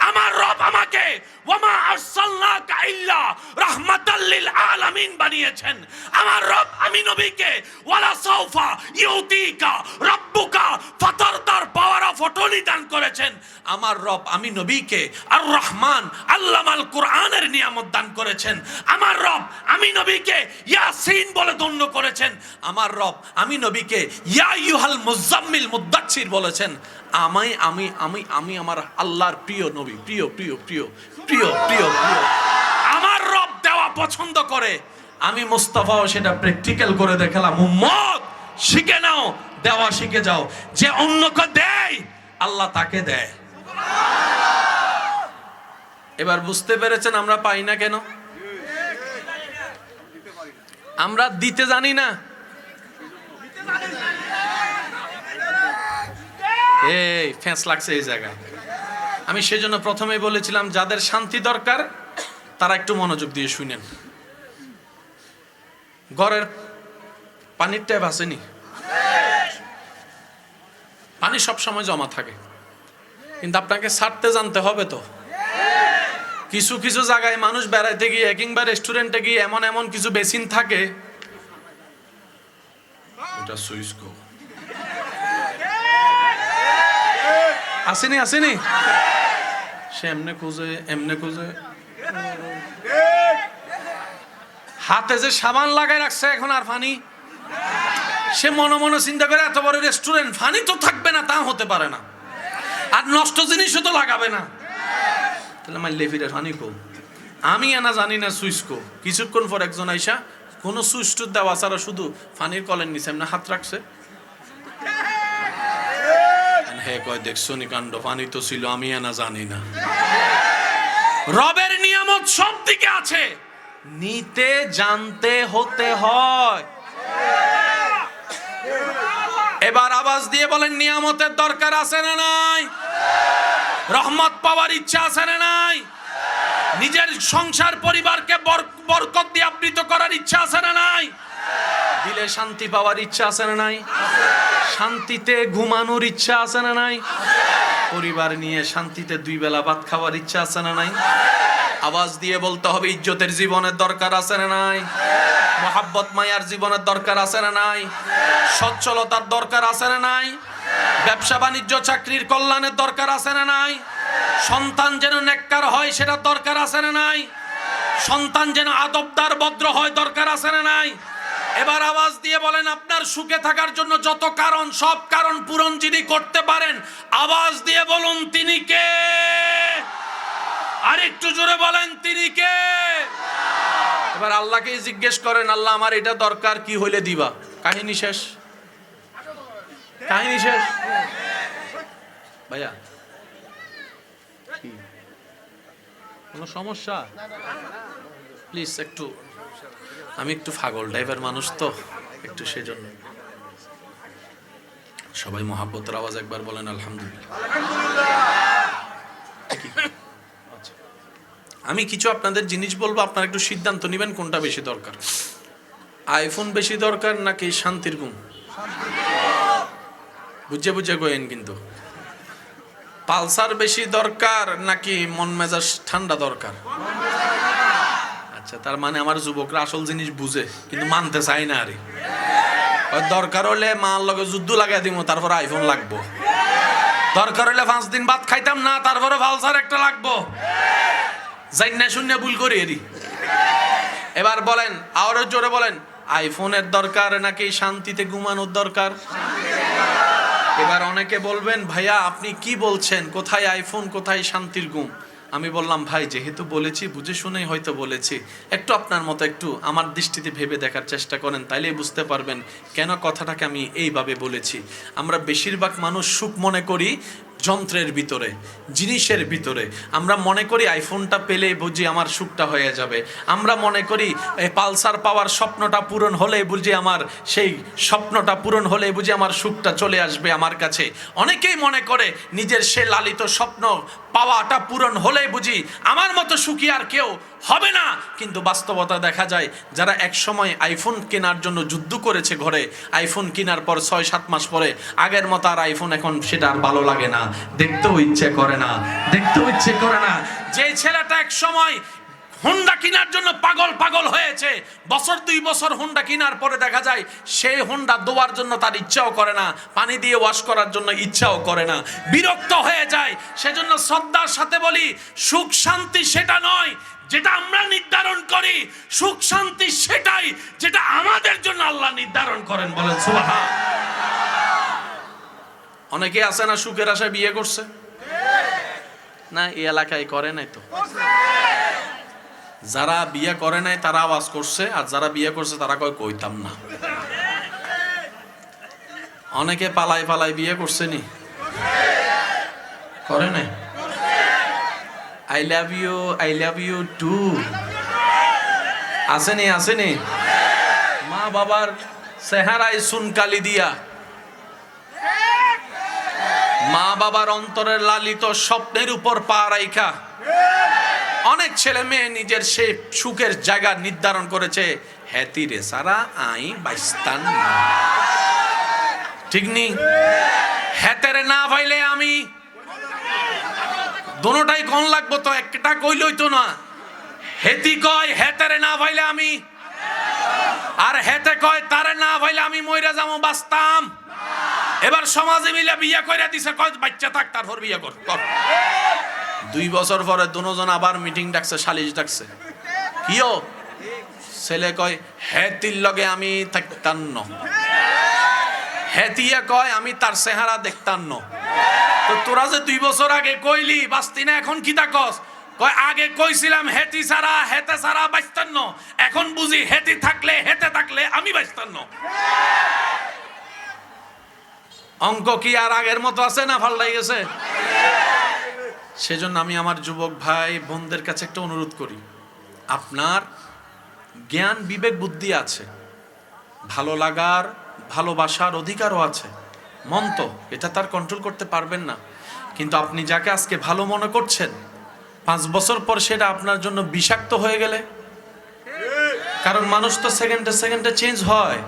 আমার রব আমাকে ওয়ামা আরসালনাকা ইল্লা রাহমাতাল লিল আলামিন বানিয়েছেন। আমার রব আমি নবীকে ওয়ালা সাউফা ইউতিকা রাব্বুকা ফাতারদার পাওয়ার অফ অটর্নি দান করেছেন। আমার রব আমি নবীকে আর রহমান আল্লামাল কোরআনের নিয়ামত দান করেছেন। আমার রব আমি নবীকে ইয়াসিন বলে ধন্য করেছেন। আমার রব আমি নবীকে ইয়া আইয়ুহাল মুজাম্মিল মুদ্দাচ্ছির বলেছেন। আমি আমি আমি আমি আমার আল্লাহর প্রিয় নবী, প্রিয় প্রিয় প্রিয় প্রিয় প্রিয় প্রিয়। আমার রব দেওয়া পছন্দ করে। আমি মুস্তাফাও সেটা প্র্যাকটিক্যাল করে দেখালাম। উম্মত শিখে নাও, দেওয়া শিখে যাও। যে অন্যকে দেয় আল্লাহ তাকে দেয়। এবার বুঝতে পেরেছেন আমরা পাই না কেন? আমরা দিতে জানি না। এই ফ্যাঁস লাগছে এই জায়গায়। আমি সেজন্য প্রথমেই বলেছিলাম যাদের শান্তি দরকার তারা একটু মনোযোগ দিয়ে শুনেন। ঘরের পানির ট্যাপ আসেনি, পানি সব সময় জমা থাকে, কিন্তু আপনাকে ছাড়তে জানতে হবে তো। কিছু কিছু জায়গায় মানুষ বেড়াইতে গিয়ে কিংবা রেস্টুরেন্টে গিয়ে এমন এমন কিছু বেসিন থাকে, এটা সুইচ গো আসেনি আসেনি, সে এমনে খুঁজে এমনে খুঁজে হাতে যে সাবান লাগাই রাখছে এখন আর পানি, সে মনে মনে চিন্তা করে এত বড় রেস্টুরেন্ট পানি তো থাকবে না, তা হতে পারে না, আর নষ্ট জিনিসও তো লাগাবে না, তাহলে মাইলে ফিরে পানি কো। আমি এনা জানি না সুইচ কো, কিছুক্ষণ পর একজন আইসা কোনো সুইচ টুচ দেওয়া ছাড়া শুধু পানির কলের নিচে এমনি হাত রাখছে, হ্যাঁ কয় দেখছো নি কাণ্ড, পানি তো ছিল আমি এনা জানি না। রবের নিয়ামত সব দিকে আছে, নিতে জানতে হতে হয়। এবার আওয়াজ দিয়ে বলেন নিয়ামতের দরকার আছে না নাই? রহমত পাওয়ার ইচ্ছা আছে না নাই? নিজের সংসার পরিবারকে বরকত দিয়ে আবৃত করার ইচ্ছা আছে না নাই? দিলে শান্তি পাওয়ার ইচ্ছা আছে না নাই? শান্তিতে ঘুমানোর ইচ্ছা আছে না নাই? পরিবার নিয়ে শান্তিতে 2 বেলা ভাত খাওয়ার ইচ্ছা আছে না নাই? আওয়াজ দিয়ে বলতে হবে ইজ্জতের জীবনের দরকার আছে না নাই? মোহাব্বত মায়ার জীবনের দরকার আছে না নাই? সচ্ছলতার দরকার আছে না নাই? ব্যবসা বাণিজ্য চাকরির কল্যাণের দরকার আছে না নাই? সন্তান যেন নেককার হয় সেটা দরকার আছে না নাই? সন্তান যেন আদবদার ভদ্র হয় দরকার আছে না নাই? এবার আওয়াজ দিয়ে বলেন আপনার সুখে থাকার জন্য যত কারণ, সব কারণ পূরণ যিনি করতে পারেন, আওয়াজ দিয়ে বলুন তিনি কে? আর একটু জোরে বলেন তিনি কে? এবার আল্লাহকে জিজ্ঞেস করেন আল্লাহ আমার এটা দরকার, কি হইলে দিবা? কাহিনী শেষ, কাহিনী শেষ। ভাইয়া কোনো সমস্যা? প্লিজ একটু, আমি একটু পাগল টাইপের মানুষ তো একটু, সেজন্য সবাই মহাব্বতের আওয়াজ একবার বলেন আলহামদুলিল্লাহ। আচ্ছা, আমি কিছু আপনাদের জিনিস বলবো, আপনারা একটু সিদ্ধান্ত নেবেন কোনটা বেশি দরকার। আইফোন বেশি দরকার নাকি শান্তির ঘুম? বুঝে বুঝে কইেন কিন্তু। পালসার বেশি দরকার নাকি মন মেজাজ ঠান্ডা দরকার? আচ্ছা, তার মানে আমার যুবকরা আসল জিনিস বুঝে কিন্তু মানতে চাই না। আরে দরকার হলে মার লগে যুদ্ধ লাগাই দিব, তারপর আইফোন লাগবো। দরকার হলে 5 দিন ভাত খাইতাম না, তারপরে পালসার একটা লাগবো। যাই না শূন্য ভুল করি এরি। এবার বলেন, আরো জোরে বলেন, আইফোনের দরকার নাকি শান্তিতে ঘুমানোর দরকার? এবার অনেকে বলবেন ভাইয়া আপনি কি বলছেন, কোথায় আইফোন কোথায় শান্তির ঘুম? আমি বললাম ভাই যেহেতু বলেছি বুঝে শুনেই হয়তো বলেছি, একটু আপনার মতো একটু আমার দৃষ্টিতে ভেবে দেখার চেষ্টা করেন, তাইলেই বুঝতে পারবেন কেন কথাটাকে আমি এইভাবে বলেছি। আমরা বেশিরভাগ মানুষ সুখ মনে করি যন্ত্রের ভিতরে, জিনিসের ভিতরে। আমরা মনে করি আইফোনটা পেলে বুঝি আমার সুখটা হয়ে যাবে। আমরা মনে করি এই পালসার পাওয়ার স্বপ্নটা পূরণ হলে বুঝি আমার সেই স্বপ্নটা পূরণ হলে বুঝি আমার সুখটা চলে আসবে আমার কাছে। অনেকেই মনে করে নিজের সে লালিত স্বপ্ন পাওয়াটা পূরণ হলে বুঝি আমার মতো সুখী আর কেউ হবে না। কিন্তু বাস্তবতা দেখা যায় যারা এক সময় আইফোন কেনার জন্য যুদ্ধ করেছে ঘরে, আইফোন কেনার পর 6-7 মাস পরে আগের মতো আর আইফোন এখন সেটা আর ভালো লাগে না, দেখতেও ইচ্ছে করে না, দেখতেও ইচ্ছে করে না। যে ছেলেটা এক সময় হোন্ডা কেনার জন্য পাগল পাগল হয়েছে, বছর 2 বছর হোন্ডা কেনার পরে দেখা যায় সেই হোন্ডা ধোয়ার জন্য তার ইচ্ছাও করে না, পানি দিয়ে ওয়াশ করার জন্য ইচ্ছাও করে না, বিরক্ত হয়ে যায়। সেজন্য শ্রদ্ধার সাথে বলি, সুখ শান্তি সেটা নয় যেটা আমরা নির্ধারণ করি, সুখ শান্তি সেটাই যেটা আমাদের জন্য আল্লাহ নির্ধারণ করেন। বলেন সুবহান। অনেকে আছে না সুখের আশায় বিয়ে করছে না, এই এলাকায় করে নাই তো। যারা বিয়ে করে নাই তারা আওয়াজ করছে, আর যারা বিয়ে করছে তারা কইতাম না। অনেকে পালাই পালাই বিয়ে করছে নি, করে নাই। আই লাভ ইউ টু আসেনি, আসেনি। মা বাবার চেহারায় সুনকালি দিয়া, মা বাবার অন্তরের লালিত স্বপ্নের উপর পা রাইখা অনেক ছেলে মেয়ে নিজের সেই সুখের জায়গা নির্ধারণ করেছে, হ্যাতিরে সারা আই বাইস্তান। ঠিক নি? হ্যাতেরে না ভাইলে আমি, দোনোটাই কোন লাগবো তো, একটা কইলই তো না। হেতি কয় হেতেরে না ভাইলে আমি, আর হেতে কয় তারে না ভাইলে আমি মইরা যাবো বাঁচতাম। এবার সমাজে মিলে বিয়ে কইরা দিছে, কয় বাচ্চা থাক তারপর বিয়ে কর। 2 বছর পরে দুজন আবার মিটিং ডাকছে, সালিশ ডাকছে। কিও ছেলে কয় হেতির লগে আমি থাকতাম ন, হেতিয়া কয় আমি তার চেহারা দেখতাম ন। তো তোরা যে 2 বছর আগে কইলি বাস্তি না, এখন কি তাকস? কয় আগে কইছিলাম হেতি ছাড়া হেতে ছাড়া বাঁচতাম ন, এখন বুঝি হেতি থাকলে হেতে থাকলে আমি বাঁচতাম ন। অঙ্ক কি আর আগের মতো আছে না পাল্টাই গেছে? সেজন্য আমি আমার যুবক ভাই বোনদের কাছে একটা অনুরোধ করি, আপনার জ্ঞান বিবেক বুদ্ধি আছে, ভালো লাগার ভালোবাসার অধিকারও আছে, মন তো এটা তার কন্ট্রোল করতে পারবেন না। কিন্তু আপনি যাকে আজকে ভালো মনে করছেন 5 বছর পর সেটা আপনার জন্য বিষাক্ত হয়ে গেলে, কারণ মানুষ তো সেকেন্ডে সেকেন্ডে চেঞ্জ হয়,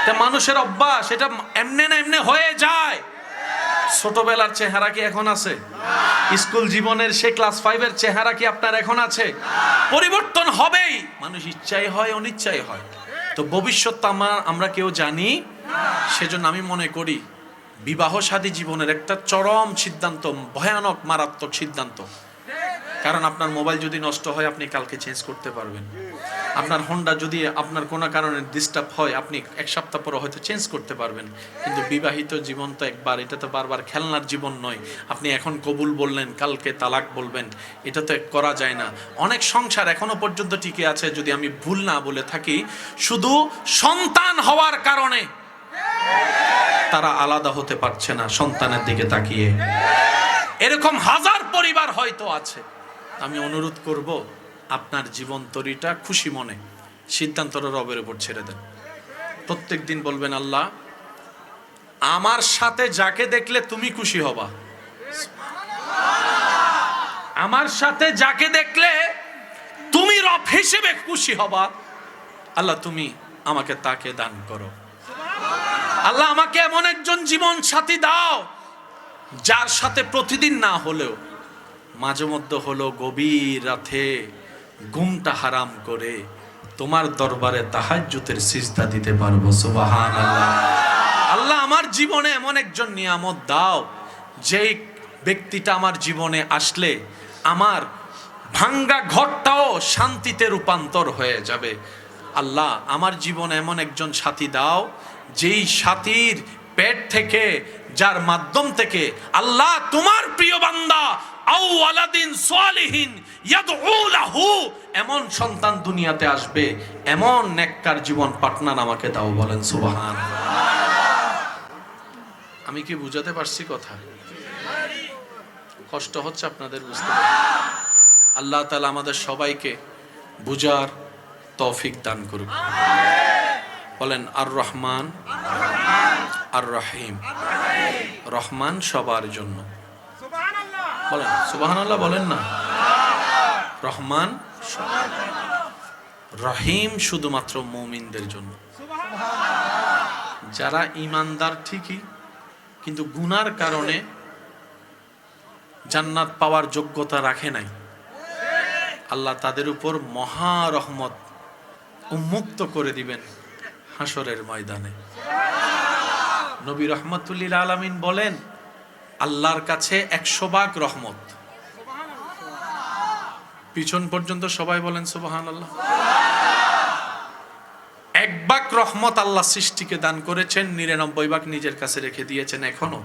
এটা মানুষের অভ্যাস, এটা এমনি না এমনি হয়ে যায়। ছোটবেলার চেহারা কি এখন আছে? স্কুল জীবনের সে ক্লাস 5-এর চেহারা কি আপনার এখন আছে? পরিবর্তন হবেই, মানুষ ইচ্ছাই হয় অনিচ্ছাই হয়। তো ভবিষ্যৎ আমরা কেউ জানি। সেজন্য আমি মনে করি বিবাহ শাদী জীবনের একটা চরম সিদ্ধান্ত, ভয়ানক মারাত্মক সিদ্ধান্ত। কারণ আপনার মোবাইল যদি নষ্ট হয় আপনি কালকে চেঞ্জ করতে পারবেন, আপনার হোন্ডা যদি আপনার কোনো কারণে ডিস্টার্ব হয় আপনি 1 সপ্তাহ পরে হয়তো চেঞ্জ করতে পারবেন। কিন্তু বিবাহিত জীবন তো একবার, এটা তো বারবার খেলনার জীবন নয়। আপনি এখন কবুল বললেন কালকে তালাক বলবেন, এটা তো করা যায় না। অনেক সংসার এখনো পর্যন্ত টিকে আছে, যদি আমি ভুল না বলে থাকি, শুধু সন্তান হওয়ার কারণে তারা আলাদা হতে পারছে না সন্তানের দিকে তাকিয়ে। এরকম হাজার পরিবার হয়তো আছে। আমি অনুরোধ করব আপনার জীবন তরিটা খুশি মনে সিদ্ধান্তটা রবের উপর ছেড়ে দেন। প্রত্যেক দিন বলবেন আল্লাহ আমার সাথে যাকে দেখলে তুমি খুশি হবা, আমার সাথে যাকে দেখলে তুমি রব হিসেবে খুশি হবা, আল্লাহ তুমি আমাকে তাকে দান করো। আল্লাহ আমাকে এমন একজন জীবন সাথী দাও যার সাথে প্রতিদিন না হলেও মাঝে মধ্যে হলো গভীর রাতে ঘুমটা হারাম করে তোমার দরবারে তাহাজ্জুদের সিজদা দিতে পারবো। সুবহানাল্লাহ। আল্লাহ আমার জীবনে এমন একজন নিয়ামত দাও যেই ব্যক্তিটা আমার জীবনে আসলে আমার ভাঙ্গা ঘরটাও শান্তিতে রূপান্তর হয়ে যাবে। আল্লাহ আমার জীবনে এমন একজন সাথী দাও যেই সাথীর পেট থেকে, যার মাধ্যম থেকে আল্লাহ তোমার প্রিয় বান্দা আও ওয়ালাদিন সালিহিন ইয়াদউ লাহু, এমন সন্তান দুনিয়াতে আসবে, এমন নেককার জীবন পার্টনার আমাকে দাও। বলেন সুবহানাল্লাহ। আমি কি বুঝাতে পারছি কথা? কষ্ট হচ্ছে আপনাদের বুঝতে? আল্লাহ তাআলা আমাদের সবাইকে বুঝার তৌফিক দান করুক। বলেন আর রহমান আর রহিম। রহমান সবার জন্য, বলেন সুবহানাল্লাহ, বলেন না। রহমান, রহিম শুধুমাত্র মুমিনদের জন্য। যারা ঈমানদার ঠিকই কিন্তু গুনার কারণে জান্নাত পাওয়ার যোগ্যতা রাখে নাই, আল্লাহ তাদের উপর মহা রহমত উন্মুক্ত করে দিবেন হাসরের ময়দানে। নবী রহমাতুল্লিল আলামিন বলেন আল্লাহর কাছে 100 ভাগ রহমত, পিছন পর্যন্ত সবাই বলেন সুবহানাল্লাহ। 1 ভাগ রহমত আল্লাহ সৃষ্টিকে দান করেছেন, 99 ভাগ নিজের কাছে রেখে দিয়েছেন এখনো।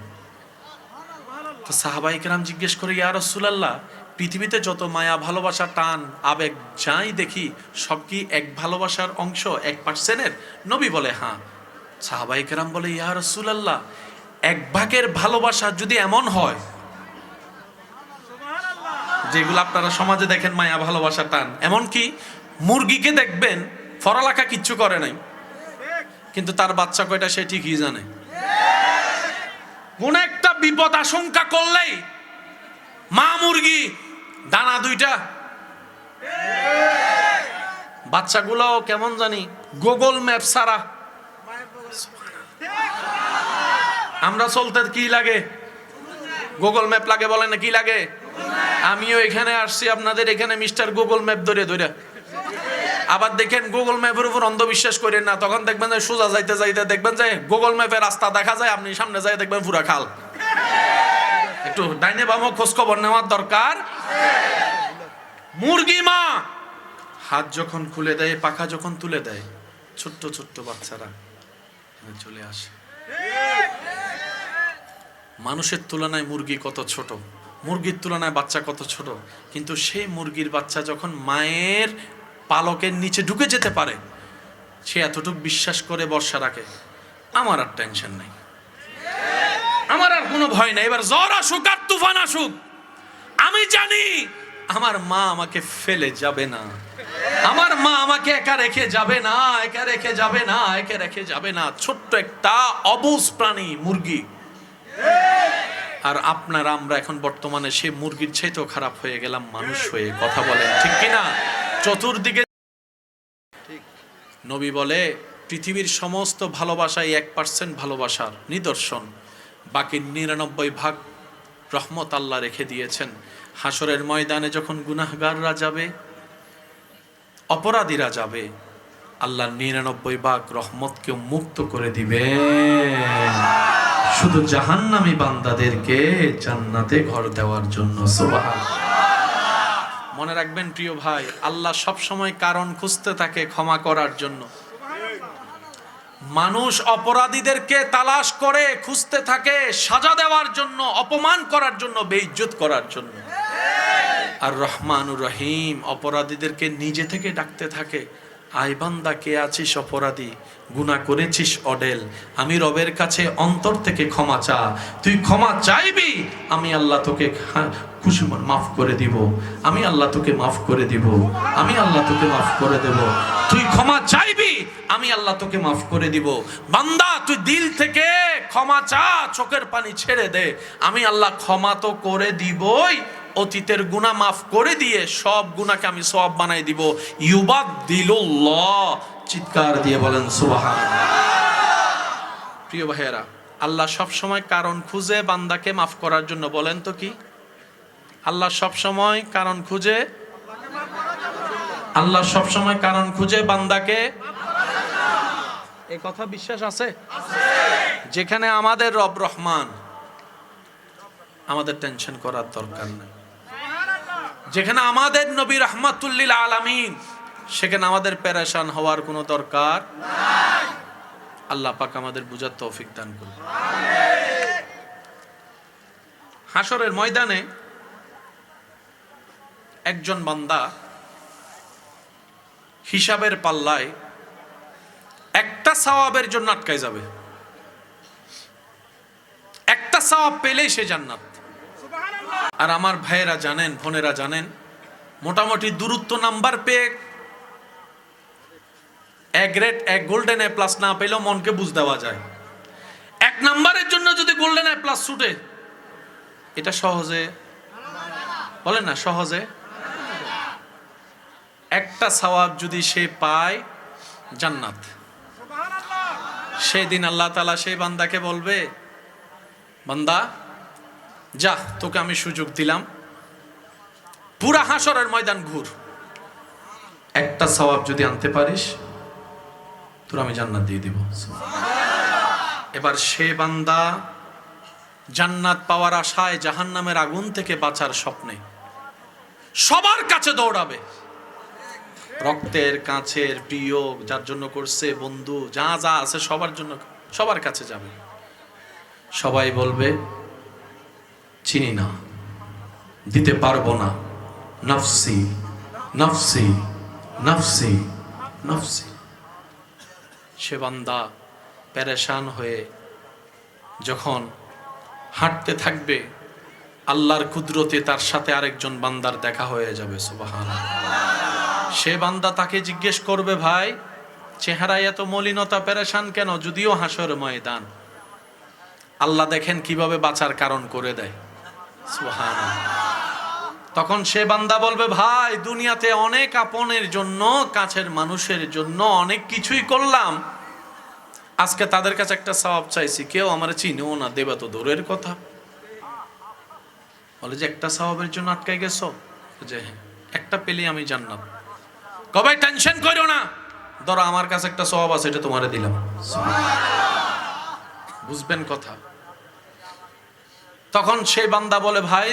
তো সাহাবায়ে কেরাম জিজ্ঞেস করে ইয়া রাসূলুল্লাহ, পৃথিবীতে যত মায়া ভালোবাসা টান আবেগ যাই দেখি সব কি এক ভালোবাসার অংশ, 1%-এর? নবী বলে হ্যাঁ। সাহাবায়ে কেরাম বলে ইয়া রাসূলুল্লাহ, 1 ভাগের ভালোবাসা যদি এমন হয়, যেগুলো আপনারা সমাজে দেখেন মায়া ভালোবাসা টান, এমন কি মুরগিকে দেখবেন পড়ালেখা কিচ্ছু করে নাই কিন্তু তার বাচ্চা কয়টা সে ঠিকই জানে। কোন একটা বিপদ আশঙ্কা করলেই মা মুরগি দানা 2টা, বাচ্চাগুলো কেমন জানি গুগল ম্যাপ ছাড়া। আমরা চলতে কি লাগে? গুগল ম্যাপ লাগে, বলেন না কি লাগে? আমিও এখানে আসছি আপনাদের এখানে মিস্টার গুগল ম্যাপ ধরে ধরে। আবার দেখেন গুগল ম্যাপের উপর অন্ধবিশ্বাস করেন না, তখন দেখবেন যে সোজা যাইতে যাইতে দেখবেন যে গুগল ম্যাপের রাস্তা দেখা যায়, আপনি সামনে যাই দেখবেন পুরা খাল। একটু ডাইনে বামে খোঁজ খবর নেওয়ার দরকার। মুরগি মা হাত যখন খুলে দেয়, পাখা যখন তুলে দেয়, ছোট্ট ছোট্ট বাচ্চারা চলে আসে। মানুষের তুলনায় মুরগি কত ছোট, মুরগির তুলনায় বাচ্চা কত ছোট, কিন্তু সেই মুরগির বাচ্চা যখন মায়ের পালকের নিচে ঢুকে যেতে পারে, সে এতটুকু বিশ্বাস করে বর্ষা রাখে, আমার আর টেনশন নাই, আমার আর কোনো ভয় নাই। এবার ঝড় আসুক আর তুফান আসুক, আমি জানি আমার মা আমাকে ফেলে যাবে না, আমার মা আমাকে একা রেখে যাবে না, একা রেখে যাবে না, একা রেখে যাবে না। ছোট্ট একটা অবুঝ প্রাণী মুরগি। আর আপনারা আমরা এখন বর্তমানে সেই মুরগির চাইতেও খারাপ হয়ে গেলাম মানুষ হয়ে। কথা বলেন ঠিক কিনা? চতুর্দিকে নবী বলে পৃথিবীর সমস্ত ভালোবাসাই 1% ভালোবাসার নিদর্শন, বাকি 99 রহমত আল্লাহ রেখে দিয়েছেন। হাসরের ময়দানে যখন গুনাহগাররা যাবে, অপরাধীরা যাবে, আল্লাহ 99 রহমতকে মুক্ত করে দিবেন শুধু জাহান্নামী বান্দাদেরকে জান্নাতে ঘর দেওয়ার জন্য। সুবহানাল্লাহ। মনে রাখবেন প্রিয় ভাই, আল্লাহ সব সময় কারণ খুঁজতে থাকে ক্ষমা করার জন্য। মানুষ অপরাধীদেরকে তালাশ করে খুঁজতে থাকে সাজা দেওয়ার জন্য, অপমান করার জন্য, বেইজ্জত করার জন্য। আর রহমানুর রহিম অপরাধীদেরকে নিজে থেকে ডাকতে থাকে, আয় বান্দা কে আছিস অপরাধী, গুনাহ করেছিস অডেল, আমি রবের কাছে অন্তর থেকে ক্ষমা চা, তুই ক্ষমা চাইবি, আমি আল্লাহ তোকে খুশি মাফ করে দিব, আমি আল্লাহ তোকে মাফ করে দিব, আমি আল্লাহ তোকে মাফ করে দেব। তুই ক্ষমা চাইবি, আমি আল্লাহ তোকে মাফ করে দিব। বান্দা তুই দিল থেকে ক্ষমা চা, চোখের পানি ছেড়ে দে, আমি আল্লাহ ক্ষমা তো করে দিবই, অতীতের গুনাহ মাফ করে দিয়ে সব গুনাহকে আমি সওয়াব বানাই দিব। ইউবাদদিলুল্লাহ, চিৎকার দিয়ে বলেন সুবহানাল্লাহ। প্রিয় ভাইয়েরা, আল্লাহ সব সময় কারণ খুঁজে বান্দাকে মাফ করার জন্য। বলেন তো কি? আল্লাহ সব সময় কারণ খুঁজে, আল্লাহ সব সময় কারণ খুঁজে বান্দাকে। এই কথা বিশ্বাস আছে? যেখানে আমাদের রব রহমান, আমাদের টেনশন করার দরকার নেই। যেখানে আমাদের নবী রাহমাতুল লিল আলামিন, সেখানে আমাদের পেরেশান হওয়ার কোনো দরকার নাই। আল্লাহ পাক আমাদের বুঝার তৌফিক দান করুন। হাসরের ময়দানে একজন বান্দা হিসাবের পাল্লায় একটা সওয়াবের জন্য আটকায় যাবে। একটা সওয়াব পেলেই সে জান্নাত। আর আমার ভাইয়েরা জানেন, বোনেরা জানেন, মোটামুটি দূরত্ব নাম্বার পেয়ে এক গ্রেড, এক গোল্ডেন এ প্লাস না পেলেও মনকে বুঝ দেওয়া যায়। 1 নাম্বারের জন্য যদি গোল্ডেন এ প্লাস ছুটে, এটা সহজে বলেন না, সহজে একটা সওয়াব যদি সে পায়, জান্নাত। সেই দিন আল্লাহ তাআলা সেই বান্দাকে বলবে, বান্দা যা, তোকে আমি সুযোগ দিলাম, পুরা হাসরের ময়দান ঘুর, একটা সওয়াব যদি আনতে পারিস তোর আমি জান্নাত দিয়ে দিব। এবার সে বান্দা জান্নাত পাওয়ার আশায় জাহান্নামের আগুন থেকে বাঁচার স্বপ্নে সবার কাছে দৌড়াবে। রক্তের, কাছের, প্রিয়, যার জন্য করছে, বন্ধু, যা যা আছে সবার জন্য, সবার কাছে যাবে। সবাই বলবে চিনি না, দিতে পারবো না, নফসি নফসি নফসি নফসি। সে বান্দা পেরেশান হয়ে যখন হাঁটতে থাকবে, আল্লাহর কুদরতে তার সাথে আরেকজন বান্দার দেখা হয়ে যাবে। সুবহানাল্লাহ। সে বান্দা তাকে জিজ্ঞেস করবে, ভাই চেহারায় এত মলিনতা, পেরেশান কেন? যদিও হাসর ময়দান, আল্লাহ দেখেন কিভাবে বাঁচার কারণ করে দেয়। সুবহানাল্লাহ। তখন সে বান্দা বলবে, ভাই দুনিয়াতে অনেক আপনের জন্য, কাছের মানুষের জন্য অনেক কিছুই করলাম, আজকে তাদের কাছে একটা সওয়াব চাইছি, কেউ আমার চিনেও না, দেবা তো দূরের কথা। বলে যে একটা সওয়াবের জন্য আটকাই গেছো? যে হ্যাঁ, একটা পেলে আমি জান্নাত। কবে টেনশন করো না, ধরো আমার কাছে একটা সওয়াব আছে, এটা তোমারে দিলাম। বুঝবেন কথা? তখন সেই বান্দা বলে, ভাই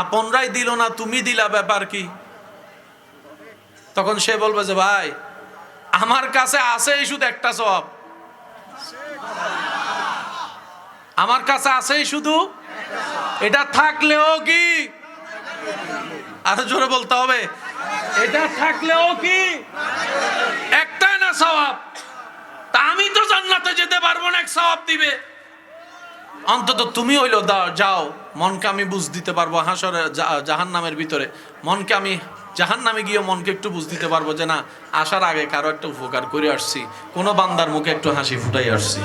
আপনরাই দিল না, তুমি দিলা, ব্যাপার কি? তখন সে বলবে যে ভাই আমার কাছে আছে শুধু একটা সওয়াব, আমার কাছে আছে শুধু এটা, থাকলেও কি, আরো জোরে বলতে হবে, এটা থাকলেও কি একটাই না সওয়াব, তা আমি তো জান্নাতে যেতে পারবো না, এক সওয়াব দিবে। অন্তত তুমি হইলো দাও, যাও, মনকে আমি বুঝ দিতে পারবো, হাসরে জাহান্নামের ভিতরে মনকে আমি জাহান্নামে গিয়ে মনকে একটু বুঝ দিতে পারবো যে না, আসার আগে কারো একটা উপকার করে আসছি, কোনো বান্দার মুখে একটু হাসি ফুটাই আসছি।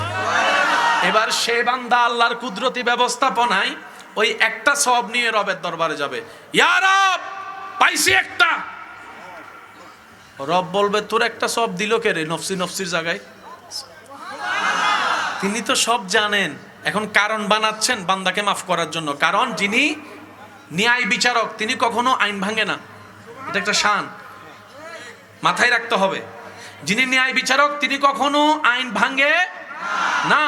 এবার সে বান্দা আল্লাহর কুদরতি ব্যবস্থাপনায় ওই একটা সওয়াব নিয়ে রবের দরবারে যাবে, ইয়া রব পাইছি একটা। রব বলবে তোর একটা সওয়াব দিল কে রে, নফসি নফসির জায়গায়? তিনি তো সব জানেন, এখন কারণ বানাচ্ছেন বান্দাকে মাফ করার জন্য। কারণ যিনি ন্যায় বিচারক তিনি কখনো আইন ভাঙে না, এটা একটা শান, মাথায় রাখতে হবে। যিনি ন্যায় বিচারক তিনি কখনো আইন ভাঙে না।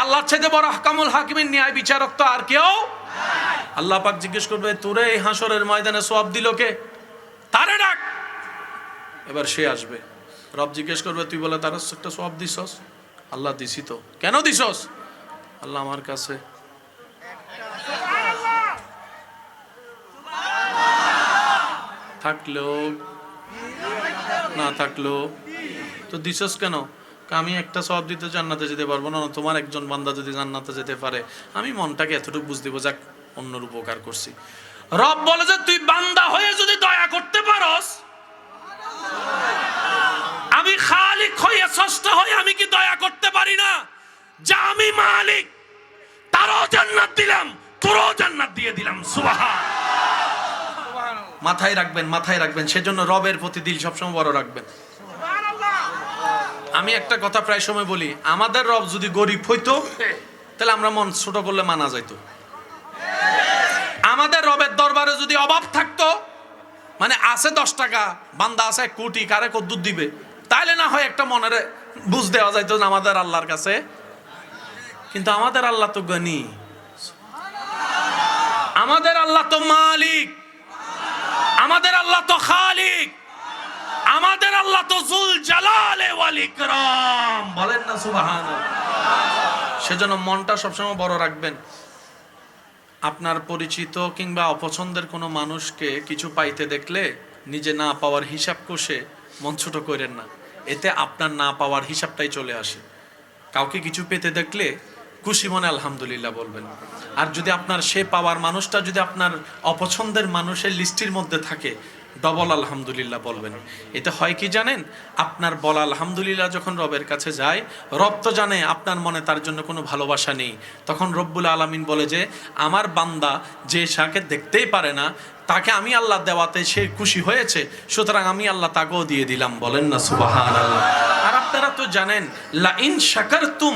আল্লাহর চাইতে বড় আহকামুল হাকিমের ন্যায় বিচারক তো আর কেউ। আল্লাহ পাক জিজ্ঞেস করবে তোরে এই হাসরের ময়দানে সওয়াব দিল কে, তারে ডাক। এবার সে আসবে, রব জিজ্ঞেস করবে তুই বলে তার একটা সওয়াব দিছস? আল্লাহ দিছি তো। কেন দিছস? আল্লাহ আমার কাছে থাকলেও না থাকলেও তো দিছস কেন? আমি একটা সওয়াব দিতে জান্নাতে যেতে পারবো না, তোমার একজন বান্দা যদি জান্নাতে যেতে পারে আমি মনটাকে এতটুকু বুঝ দিব, যাক অন্যর উপকার করছি। রব বলে যে তুই বান্দা হয়ে যদি দয়া করতে পারস, আমি খালিক হয়ে স্রষ্টা হয়ে আমি কি দয়া করতে পারি না? যা আমি মালিক, তারও জান্নাত দিলাম, তোরও জান্নাত দিয়ে দিলাম। সুবহান। মাথায় রাখবেন, মাথায় রাখবেন, সেজন্য রবের প্রতি দিল সবসময় বড় রাখবেন। আমি একটা কথা প্রায় সময় বলি, আমাদের রব যদি গরিব হইতো তাহলে আমরা মন ছোট করলে মানা যাইতো। আমাদের রবের দরবারে যদি অভাব থাকতো, মানে আছে 10 টাকা, বান্দা আছে 1 কোটি, কারে কদ্দুর দিবে, তাইলে না হয় একটা মনের বুঝ দেওয়া যাইতো না আমাদের আল্লাহর কাছে। কিন্তু আমাদের আল্লাহ তো গনি, আমাদের আল্লাহ তো মালিক, আমাদের আল্লাহ তো খালিক, আমাদের আল্লাহ তো যুল জালালে ওয়াল ইকরাম। বলেন না সুবহানাল্লাহ। সেজন্য মনটা সবসময় বড় রাখবেন। আপনার পরিচিত কিংবা অপছন্দের কোনো মানুষকে কিছু পাইতে দেখলে নিজে না পাওয়ার হিসাব কষে মন ছোট করেন না, এতে আপনার না পাওয়ার হিসাবটাই চলে আসে। কাউকে কিছু পেতে দেখলে খুশি মনে আলহামদুলিল্লাহ বলবেন। আর যদি আপনার সে পাওয়ার মানুষটা যদি আপনার অপছন্দের মানুষের লিস্টির মধ্যে থাকে, ডবল আলহামদুলিল্লাহ বলবেন। এতে হয় কি জানেন, আপনার বলা আলহামদুলিল্লাহ যখন রবের কাছে যায়, রব তো জানে আপনার মনে তার জন্য কোনো ভালোবাসা নেই। তখন রব্বুল আলামিন বলে যে আমার বান্দা যে সাকে দেখতেই পারে না, তাকে আমি আল্লাহ দেওয়াতে সে খুশি হয়েছে, সুতরাং আমি আল্লাহ তাকেও দিয়ে দিলাম। বলেন না সুবহানাল্লাহ। আর আপনারা তো জানেন লা ইন শাকারতুম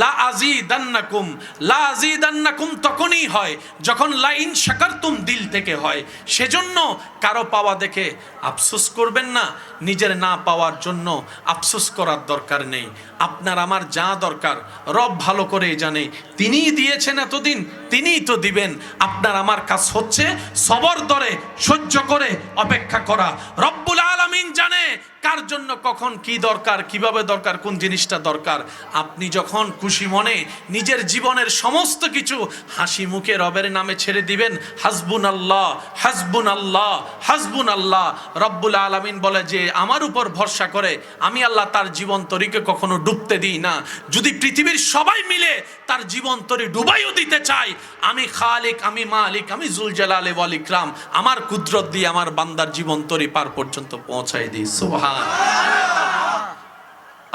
লা আযীদান্নাকুম, লা আযীদান্নাকুম তখনই হয় যখন লা ইন শাকারতুম দিল থেকে হয়। সেজন্য কারো পাওয়া দেখে আফসোস করবেন না, নিজের না পাওয়ার জন্য আফসোস করার দরকার নেই। আপনার আমার যা দরকার রব ভালো করেই জানে, তিনিই দিয়েছেন এতদিন, তিনিই তো দিবেন। আপনার আমার কাজ হচ্ছে সবর ধরে সহ্য করে অপেক্ষা করা। রব্বুল আলামিন জানে কার জন্য কখন কি দরকার, কিভাবে দরকার, কোন জিনিসটা দরকার। আপনি যখন খুশি মনে নিজের জীবনের সমস্ত কিছু হাসি মুখে রবের নামে ছেড়ে দিবেন, হাসবুনাল্লাহ হাসবুনাল্লাহ হাসবুনাল্লাহ। রব্বুল আলামিন বলে যে আমার উপর ভরসা করে আমি আল্লাহ তার জীবন তরিকে কখনো ডুবতে দিই না। যদি পৃথিবীর সবাই মিলে তার জীবন তরি ডুবাইও দিতে চায়, আমি খালিক, আমি মালিক, আমি যুল জালালে ওয়াল ইকরাম আমার কুদরত দিয়ে আমার বান্দার জীবন তরি পার পর্যন্ত পৌঁছাই দিই। সুবহান।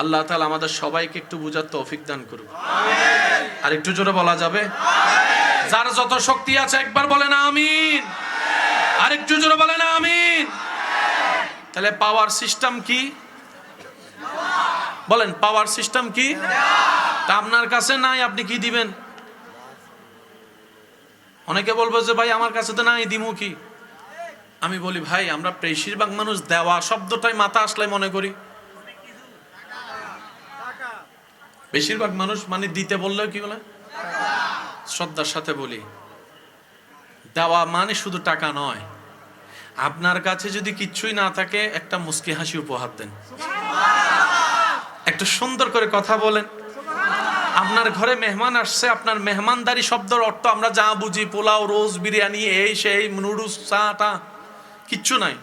আল্লাহ তাআলা আমাদের সবাইকে একটু বুঝার তৌফিক দান করুন। আর একটু জোরে বলা যাবে? যার যত শক্তি আছে একবার বলেন আমিন। আর একটু জোরে বলেন আমিন। তাহলে পাওয়ার সিস্টেম কি? বলেন পাওয়ার সিস্টেম কি? তা আপনার কাছে নাই, আপনি কি দিবেন? অনেকে বলবো যে ভাই আমার কাছে তো নাই, দিমু কি? আমি বলি ভাই আমরা বেশিরভাগ মানুষ দেওয়া শব্দটাই মাথা আসলে মনে করি। বেশিরভাগ মানুষ মানে দিতে বললেও কি বলে? শ্রদ্ধার সাথে বলি, দেওয়া মানে শুধু টাকা নয়। আপনার কাছে যদি কিচ্ছুই না থাকে, একটা মুস্কি হাসি উপহার দেন, একটু সুন্দর করে কথা বলেন। আপনার ঘরে মেহমান আসছে, আপনার মেহমানদারি শব্দের অর্থ আমরা যা বুঝি পোলাও, রোজ, বিরিয়ানি, এই সেই, নুডলস, চা টা, কিচ্ছু নাই।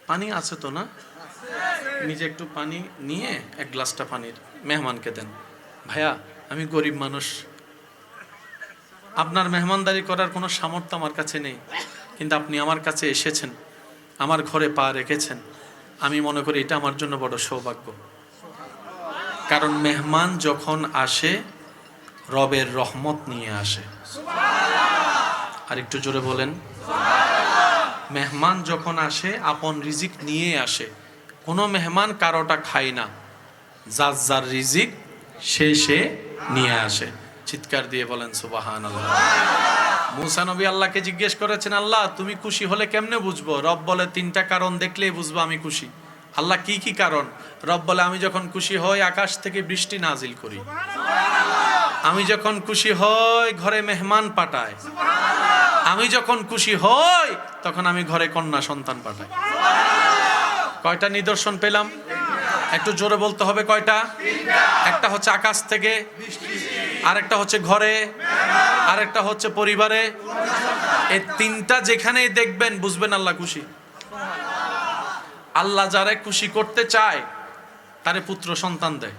পানি আছে তো না? নিজে একটু পানি নিয়ে এক গ্লাসটা পানির মেহমানকে দেন। ভাইয়া, আমি গরিব মানুষ, আপনার মেহমানদারি করার কোনো সামর্থ্য আমার কাছে নেই, কিন্তু আপনি আমার কাছে এসেছেন, আমার ঘরে পা রেখেছেন, আমি মনে করি এটা আমার জন্য বড় সৌভাগ্য। কারণ মেহমান যখন আসে রবের রহমত নিয়ে আসে। আর একটু জোরে বলেন, মেহমান যখন আসে আপন রিজিক নিয়ে আসে। কোনো মেহমান কারোটা খায় না, যার যার রিজিক সে নিয়ে আসে। চিৎকার দিয়ে বলেন সুবহানাল্লাহ। মুসা নবী আল্লাহকে জিজ্ঞেস করেছেন, আল্লাহ তুমি খুশি হলে কেমনে বুঝবো? রব বলে 3টা কারণ দেখলেই বুঝবো আমি খুশি। আল্লাহ কি কি কারণ? রব বলে, আমি যখন খুশি হই আকাশ থেকে বৃষ্টি নাজিল করি, আমি যখন খুশি হই ঘরে মেহমান পাঠাই, আমি যখন খুশি হই তখন আমি ঘরে কন্যা সন্তান পাঠাই। কয়টা নিদর্শন পেলাম? একটু জোরে বলতে হবে, কয়টা? একটা হচ্ছে আকাশ থেকে, আরেকটা হচ্ছে ঘরে, আরেকটা হচ্ছে পরিবারে। এই 3টা যেখানেই দেখবেন বুঝবেন আল্লাহ খুশি। আল্লাহ যারে খুশি করতে চায় তারে পুত্র সন্তান দেয়।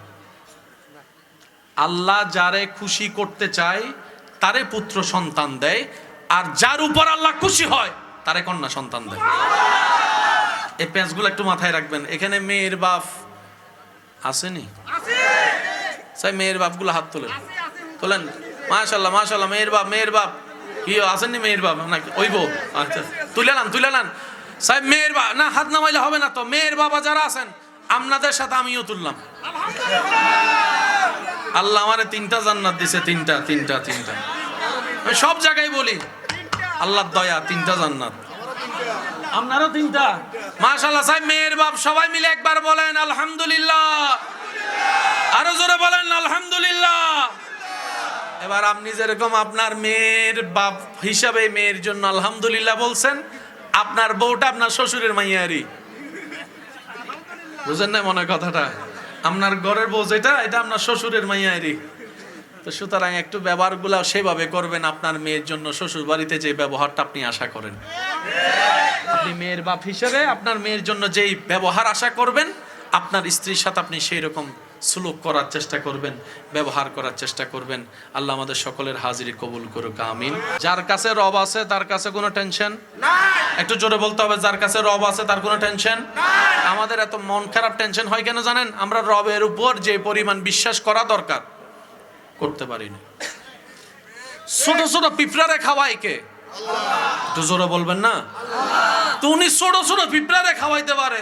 আল্লাহ যারে খুশি করতে চায় তারে পুত্র সন্তান দেয়, আর যার উপর আল্লাহ খুশি হয় তারে কন্যা সন্তান দেয়। এই পেঁচগুলো একটু মাথায় রাখবেন। এখানে মেয়ের বাপ আসেনি? সাই মেয়ের বাপগুলো হাত তোলেন, তোলেন। মাশাআল্লাহ মাশাআল্লাহ, মেয়ের বাপ কি আসেননি? মেয়ের বাপ নাকি ওই বউ? আচ্ছা, তুলে নেন সাহেব। মেয়ের বাপ না, হাত নামাইলে হবে না তো। মেয়ের বাবা যারা আছেন আপনাদের সাথে আমিও তুললাম। আল্লাহ আমারে 3টা জান্নাত দিছে, 3টা। আমি সব জায়গায় বলি আল্লাহর দয়া, 3টা জান্নাত। আপনারও 3টা। মাশাআল্লাহ সাহেব। মেয়ের বাপ সবাই মিলে একবার বলেন আলহামদুলিল্লাহ। আরো জোরে বলেন আলহামদুলিল্লাহ। এবার আপনি যেরকম আপনার মেয়ের বাপ হিসাবে মেয়ের জন্য আলহামদুলিল্লাহ বলছেন, আপনার বউটা আপনার শ্বশুরের মাইয়ারি। বুঝেন না মনে কথাটা? আপনার ঘরের বউ যেটা, এটা আপনার শ্বশুরের মাইয়ারি। তো সুতরাং একটু ব্যবহারগুলো সেভাবে করবেন আপনার মেয়ের জন্য, শ্বশুর বাড়িতে যে ব্যবহারটা আপনি আশা করেন। আপনি মেয়ের বাপ হিসেবে আপনার মেয়ের জন্য যেই ব্যবহার আশা করবেন, আপনার স্ত্রীর সাথে আপনি সেই রকম সুলুক করার চেষ্টা করবেন, ব্যবহার করার চেষ্টা করবেন। আল্লাহ আমাদের সকলের হাজিরি কবুল করুক, আমিন। যার কাছে রব আছে তার কাছে কোনো টেনশন নাই। একটু জোরে বলতে হবে, যার কাছে রব আছে তার কোনো টেনশন নাই। আমাদের এত মন খারাপ টেনশন হয় কেন জানেন? আমরা রবের উপর যে পরিমাণ বিশ্বাস করা দরকার করতে পারি না। ছোট ছোট পিঁপড়ারে খাওয়াই কে? একটু জোরে বলবেন না? তো উনি ছোট ছোট পিঁপড়ারে খাওয়াইতে পারে,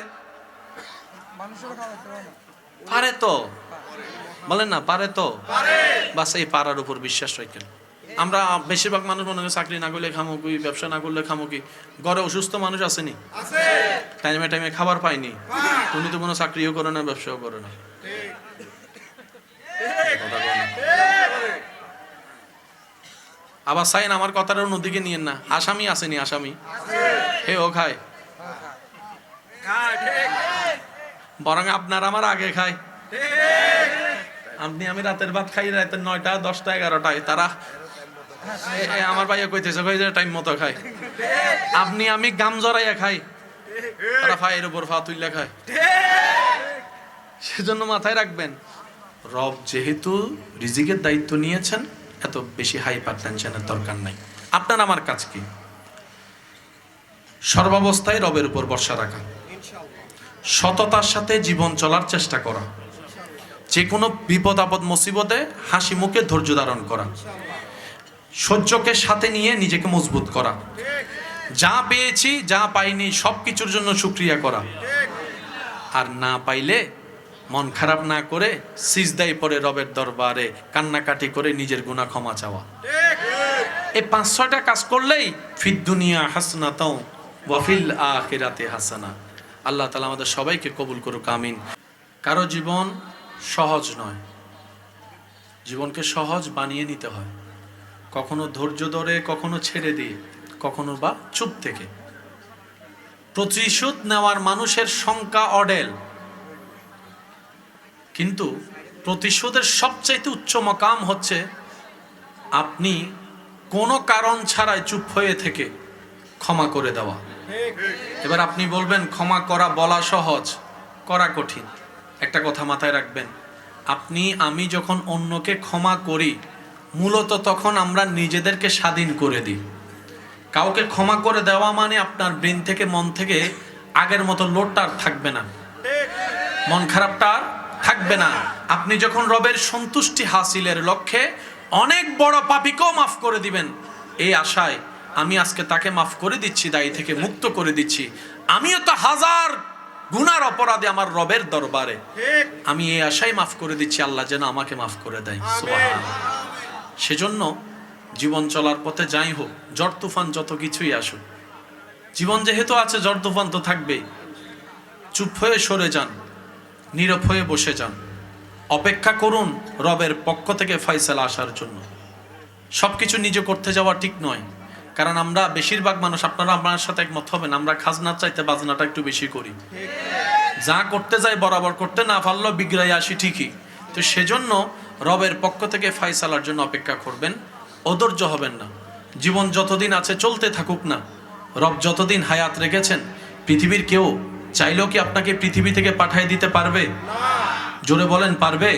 পারে তো বলেন না? পারে তো, বাস এই পারার উপর বিশ্বাস রাখেন। আমরা বেশিরভাগ মানুষ মনে করি চাকরি না করলে খামো কি, ব্যবসা না করলে খামো কি। ঘরে অসুস্থ মানুষ আসেনি, টাইমে খাবার পায়নি, তুমি তো কোনো চাকরিও করে না, ব্যবসাও করে না। আবার সাইন আমার কথাটা অন্যদিকে নিয়েন না। আসামি আসেনি? আসামি হে ও খায়, বরং আপনার আমার আগে খায়। আমি রাতের ভাত খাই রাতের 9টা 10টা 11টায়, তারা আমার ভাইয়া কইতেছে টাইম মতো খায়। আমি গাম জড়াইয়া খাই, তারা ফায়ের উপর ফা তুইলা খায়। সেজন্য মাথায় রাখবেন, রব যেহেতু রিজিকের দায়িত্ব নিয়েছেন, এত বেশি হাইপার টেনশনের দরকার নাই। আপনার আমার কাজ কি? সর্বাবস্থায় রবের উপর ভরসা রাখা, সততার সাথে জীবন চলার চেষ্টা করা, যে কোনো বিপদ আপদ মুসিবতে হাসি মুখে ধৈর্য ধারণ করা, সহ্যকে সাথে নিয়ে নিজেকে মজবুত করা, যা পেয়েছি যা পাইনি সবকিছুর জন্য শুকরিয়া করা, আর না পাইলে মন খারাপ না করে সিজদায় পড়ে রবের দরবারে কান্নাকাটি করে নিজের গুনাহ ক্ষমা চাওয়া। এই 5-6টা কাজ করলেই ফিদ দুনিয়া হাসনাতাও ওয়া ফিল আখিরাতি হাসানা। আল্লাহ তাআলা আমাদের সবাইকে কবুল করুক, আমিন। কারো জীবন সহজ নয়, জীবনকে সহজ বানিয়ে নিতে হয়, কখনো ধৈর্য ধরে, কখনো ছেড়ে দিয়ে, কখনো বা চুপ থেকে। প্রতিশোধ নেওয়ার মানুষের সংখ্যা অডেল, কিন্তু প্রতিশোধের সবচাইতে উচ্চ মকাম হচ্ছে আপনি কোনো কারণ ছাড়াই চুপ হয়ে থেকে ক্ষমা করে দেওয়া। এবার আপনি বলবেন ক্ষমা করা বলা সহজ, করা কঠিন। একটা কথা মাথায় রাখবেন, আমি যখন অন্যকে ক্ষমা করি মূলত তখন আমরা নিজেদেরকে স্বাধীন করে দিই। কাউকে ক্ষমা করে দেওয়া মানে আপনার ব্রেন থেকে, মন থেকে আগের মতো লোডটা আর থাকবে না, মন খারাপটা আর থাকবে না। আপনি যখন রবের সন্তুষ্টি হাসিলের লক্ষ্যে অনেক বড় পাপীকেও মাফ করে দিবেন, এই আশায় আমি আজকে তাকে মাফ করে দিচ্ছি, দায়ী থেকে মুক্ত করে দিচ্ছি, আমিও তো হাজার গুনার অপরাধে আমার রবের দরবারে, আমি এই আশায় মাফ করে দিচ্ছি, আল্লাহ যেন আমাকে মাফ করে দেয়। সুবহানাল্লাহ। সেজন্য জীবন চলার পথে যাই হোক, ঝড় তুফান যত কিছুই আসুক, জীবন যেহেতু আছে ঝড় তুফান তো থাকবেই। চুপ হয়ে সরে যান, নীরব হয়ে বসে যান, অপেক্ষা করুন রবের পক্ষ থেকে ফয়সালা আসার জন্য। সবকিছু নিজে করতে যাওয়া ঠিক নয়, কারণ আমরা বেশিরভাগ মানুষ, আপনারা আমার সাথে একমত হবেন, আমরা খাজনার চাইতে বাজনাটা একটু বেশি করি। যা করতে যাই বরাবর করতে না পারলেও বিগড়াই আসি ঠিকই। তো সেজন্য রবের পক্ষ থেকে ফয়সালার জন্য অপেক্ষা করবেন, অধৈর্য হবেন না। জীবন যতদিন আছে চলতে থাকুক না, রব যতদিন হায়াত রেখেছেন, পৃথিবীর কেউ চাইলেও কি আপনাকে পৃথিবী থেকে পাঠিয়ে দিতে পারবে? জোরে বলেন, পারবে?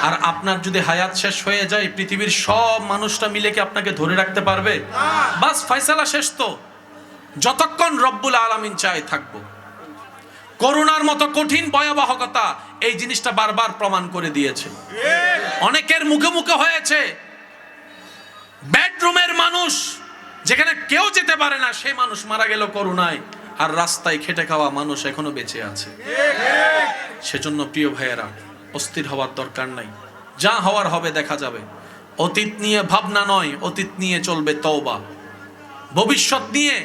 আর আপনার যদি হায়াত শেষ হয়ে যায়, পৃথিবীর সব মানুষটা মিলে কি আপনাকে ধরে রাখতে পারবে? বাস ফয়সালা শেষ তো। যতক্ষণ রব্বুল আলামিন চায় থাকবো। করোনার মতো কঠিন ভয়াবহতা এই জিনিসটা বারবার প্রমাণ করে দিয়েছে। অনেকের মুখে মুখে হয়েছে, বেডরুমের মানুষ যেখানে কেউ যেতে পারে না, সেই মানুষ মারা গেল করোনায়, আর রাস্তায় খেটে খাওয়া মানুষ এখনো বেঁচে আছে। সেজন্য প্রিয় ভাইয়েরা, অস্থির হওয়ার দরকার নাই, যা হওয়ার হবে দেখা যাবে। অতীত নিয়ে ভাবনা নয়, অতীত নিয়ে চলবে তওবা। ভবিষ্যৎ নিয়ে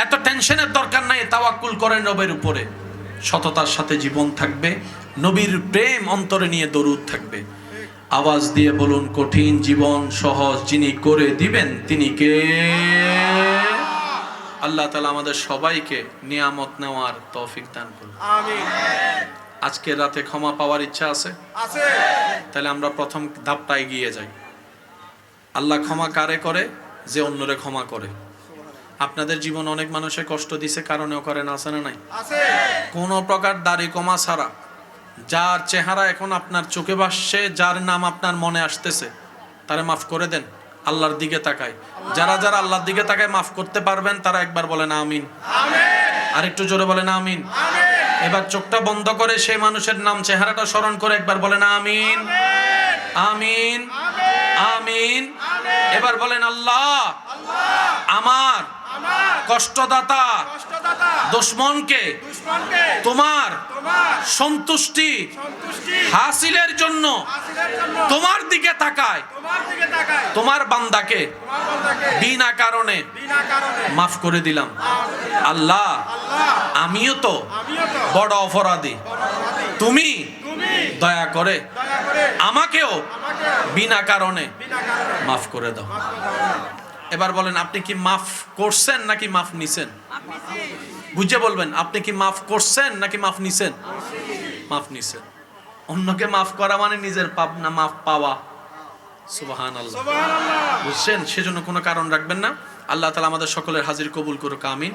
এত টেনশনের দরকার নাই, তাওয়াক্কুল করেন রবের উপরে। সততার সাথে জীবন থাকবে, নবীর প্রেম অন্তরে নিয়ে দরুদ থাকবে। আওয়াজ দিয়ে বলুন, কঠিন জীবন সহজ যিনি করে দিবেন তিনি কে? আল্লাহ তাআলা আমাদের সবাইকে নিয়ামত নেওয়ার তৌফিক দান করুন, আমিন। আজকে রাতে ক্ষমা পাওয়ার ইচ্ছা আছে? আছে। তাহলে আমরা প্রথম ধাপটা এগিয়ে যাই। আল্লাহ ক্ষমা কারে করে? যে অন্যরে ক্ষমা করে। আপনাদের জীবন অনেক মানুষে কষ্ট দিছে, কারণেও করেন, আছে না নাই? আছে। কোন প্রকার দাড়ি কমা ছাড়া, যার চেহারা এখন আপনার চোখে ভাসছে, যার নাম আপনার মনে আসতেছে, তারে মাফ করে দেন। আল্লাহর দিকে তাকায়, যারা যারা আল্লাহর দিকে তাকায় মাফ করতে পারবেন তারা একবার বলেন আমিন। আর একটু জোরে বলেন আমিন। এবার চোখটা বন্ধ করে সেই মানুষের নাম, চেহারাটা স্মরণ করে একবার বলেন আমিন, আমিন, আমিন। এবার বলেন আল্লাহ আমার কষ্টদাতা দুশমনকে তোমার সন্তুষ্টি হাসিলের জন্য তোমার দিকে তাকায়, তোমার বান্দাকে বিনা কারণে মাফ করে দিলাম। আল্লাহ আমিও তো বড় অপরাধী, তুমি দয়া করে আমাকেও বিনা কারণে মাফ করে দাও। এবার বলেন, আপনি কি মাফ করছেন নাকি মাফ নিছেন? বুঝে বলবেন, আপনি কি মাফ করছেন নাকি মাফ নিছেন? মাফ নিছেন। অন্যকে মাফ করা মানে নিজের পাপ না মাফ পাওয়া। সুবহানাল্লাহ, বুঝছেন? সেজন্য কোনো কারণ রাখবেন না। আল্লাহ তাআলা আমাদের সকলের হাজির কবুল করুক, আমিন।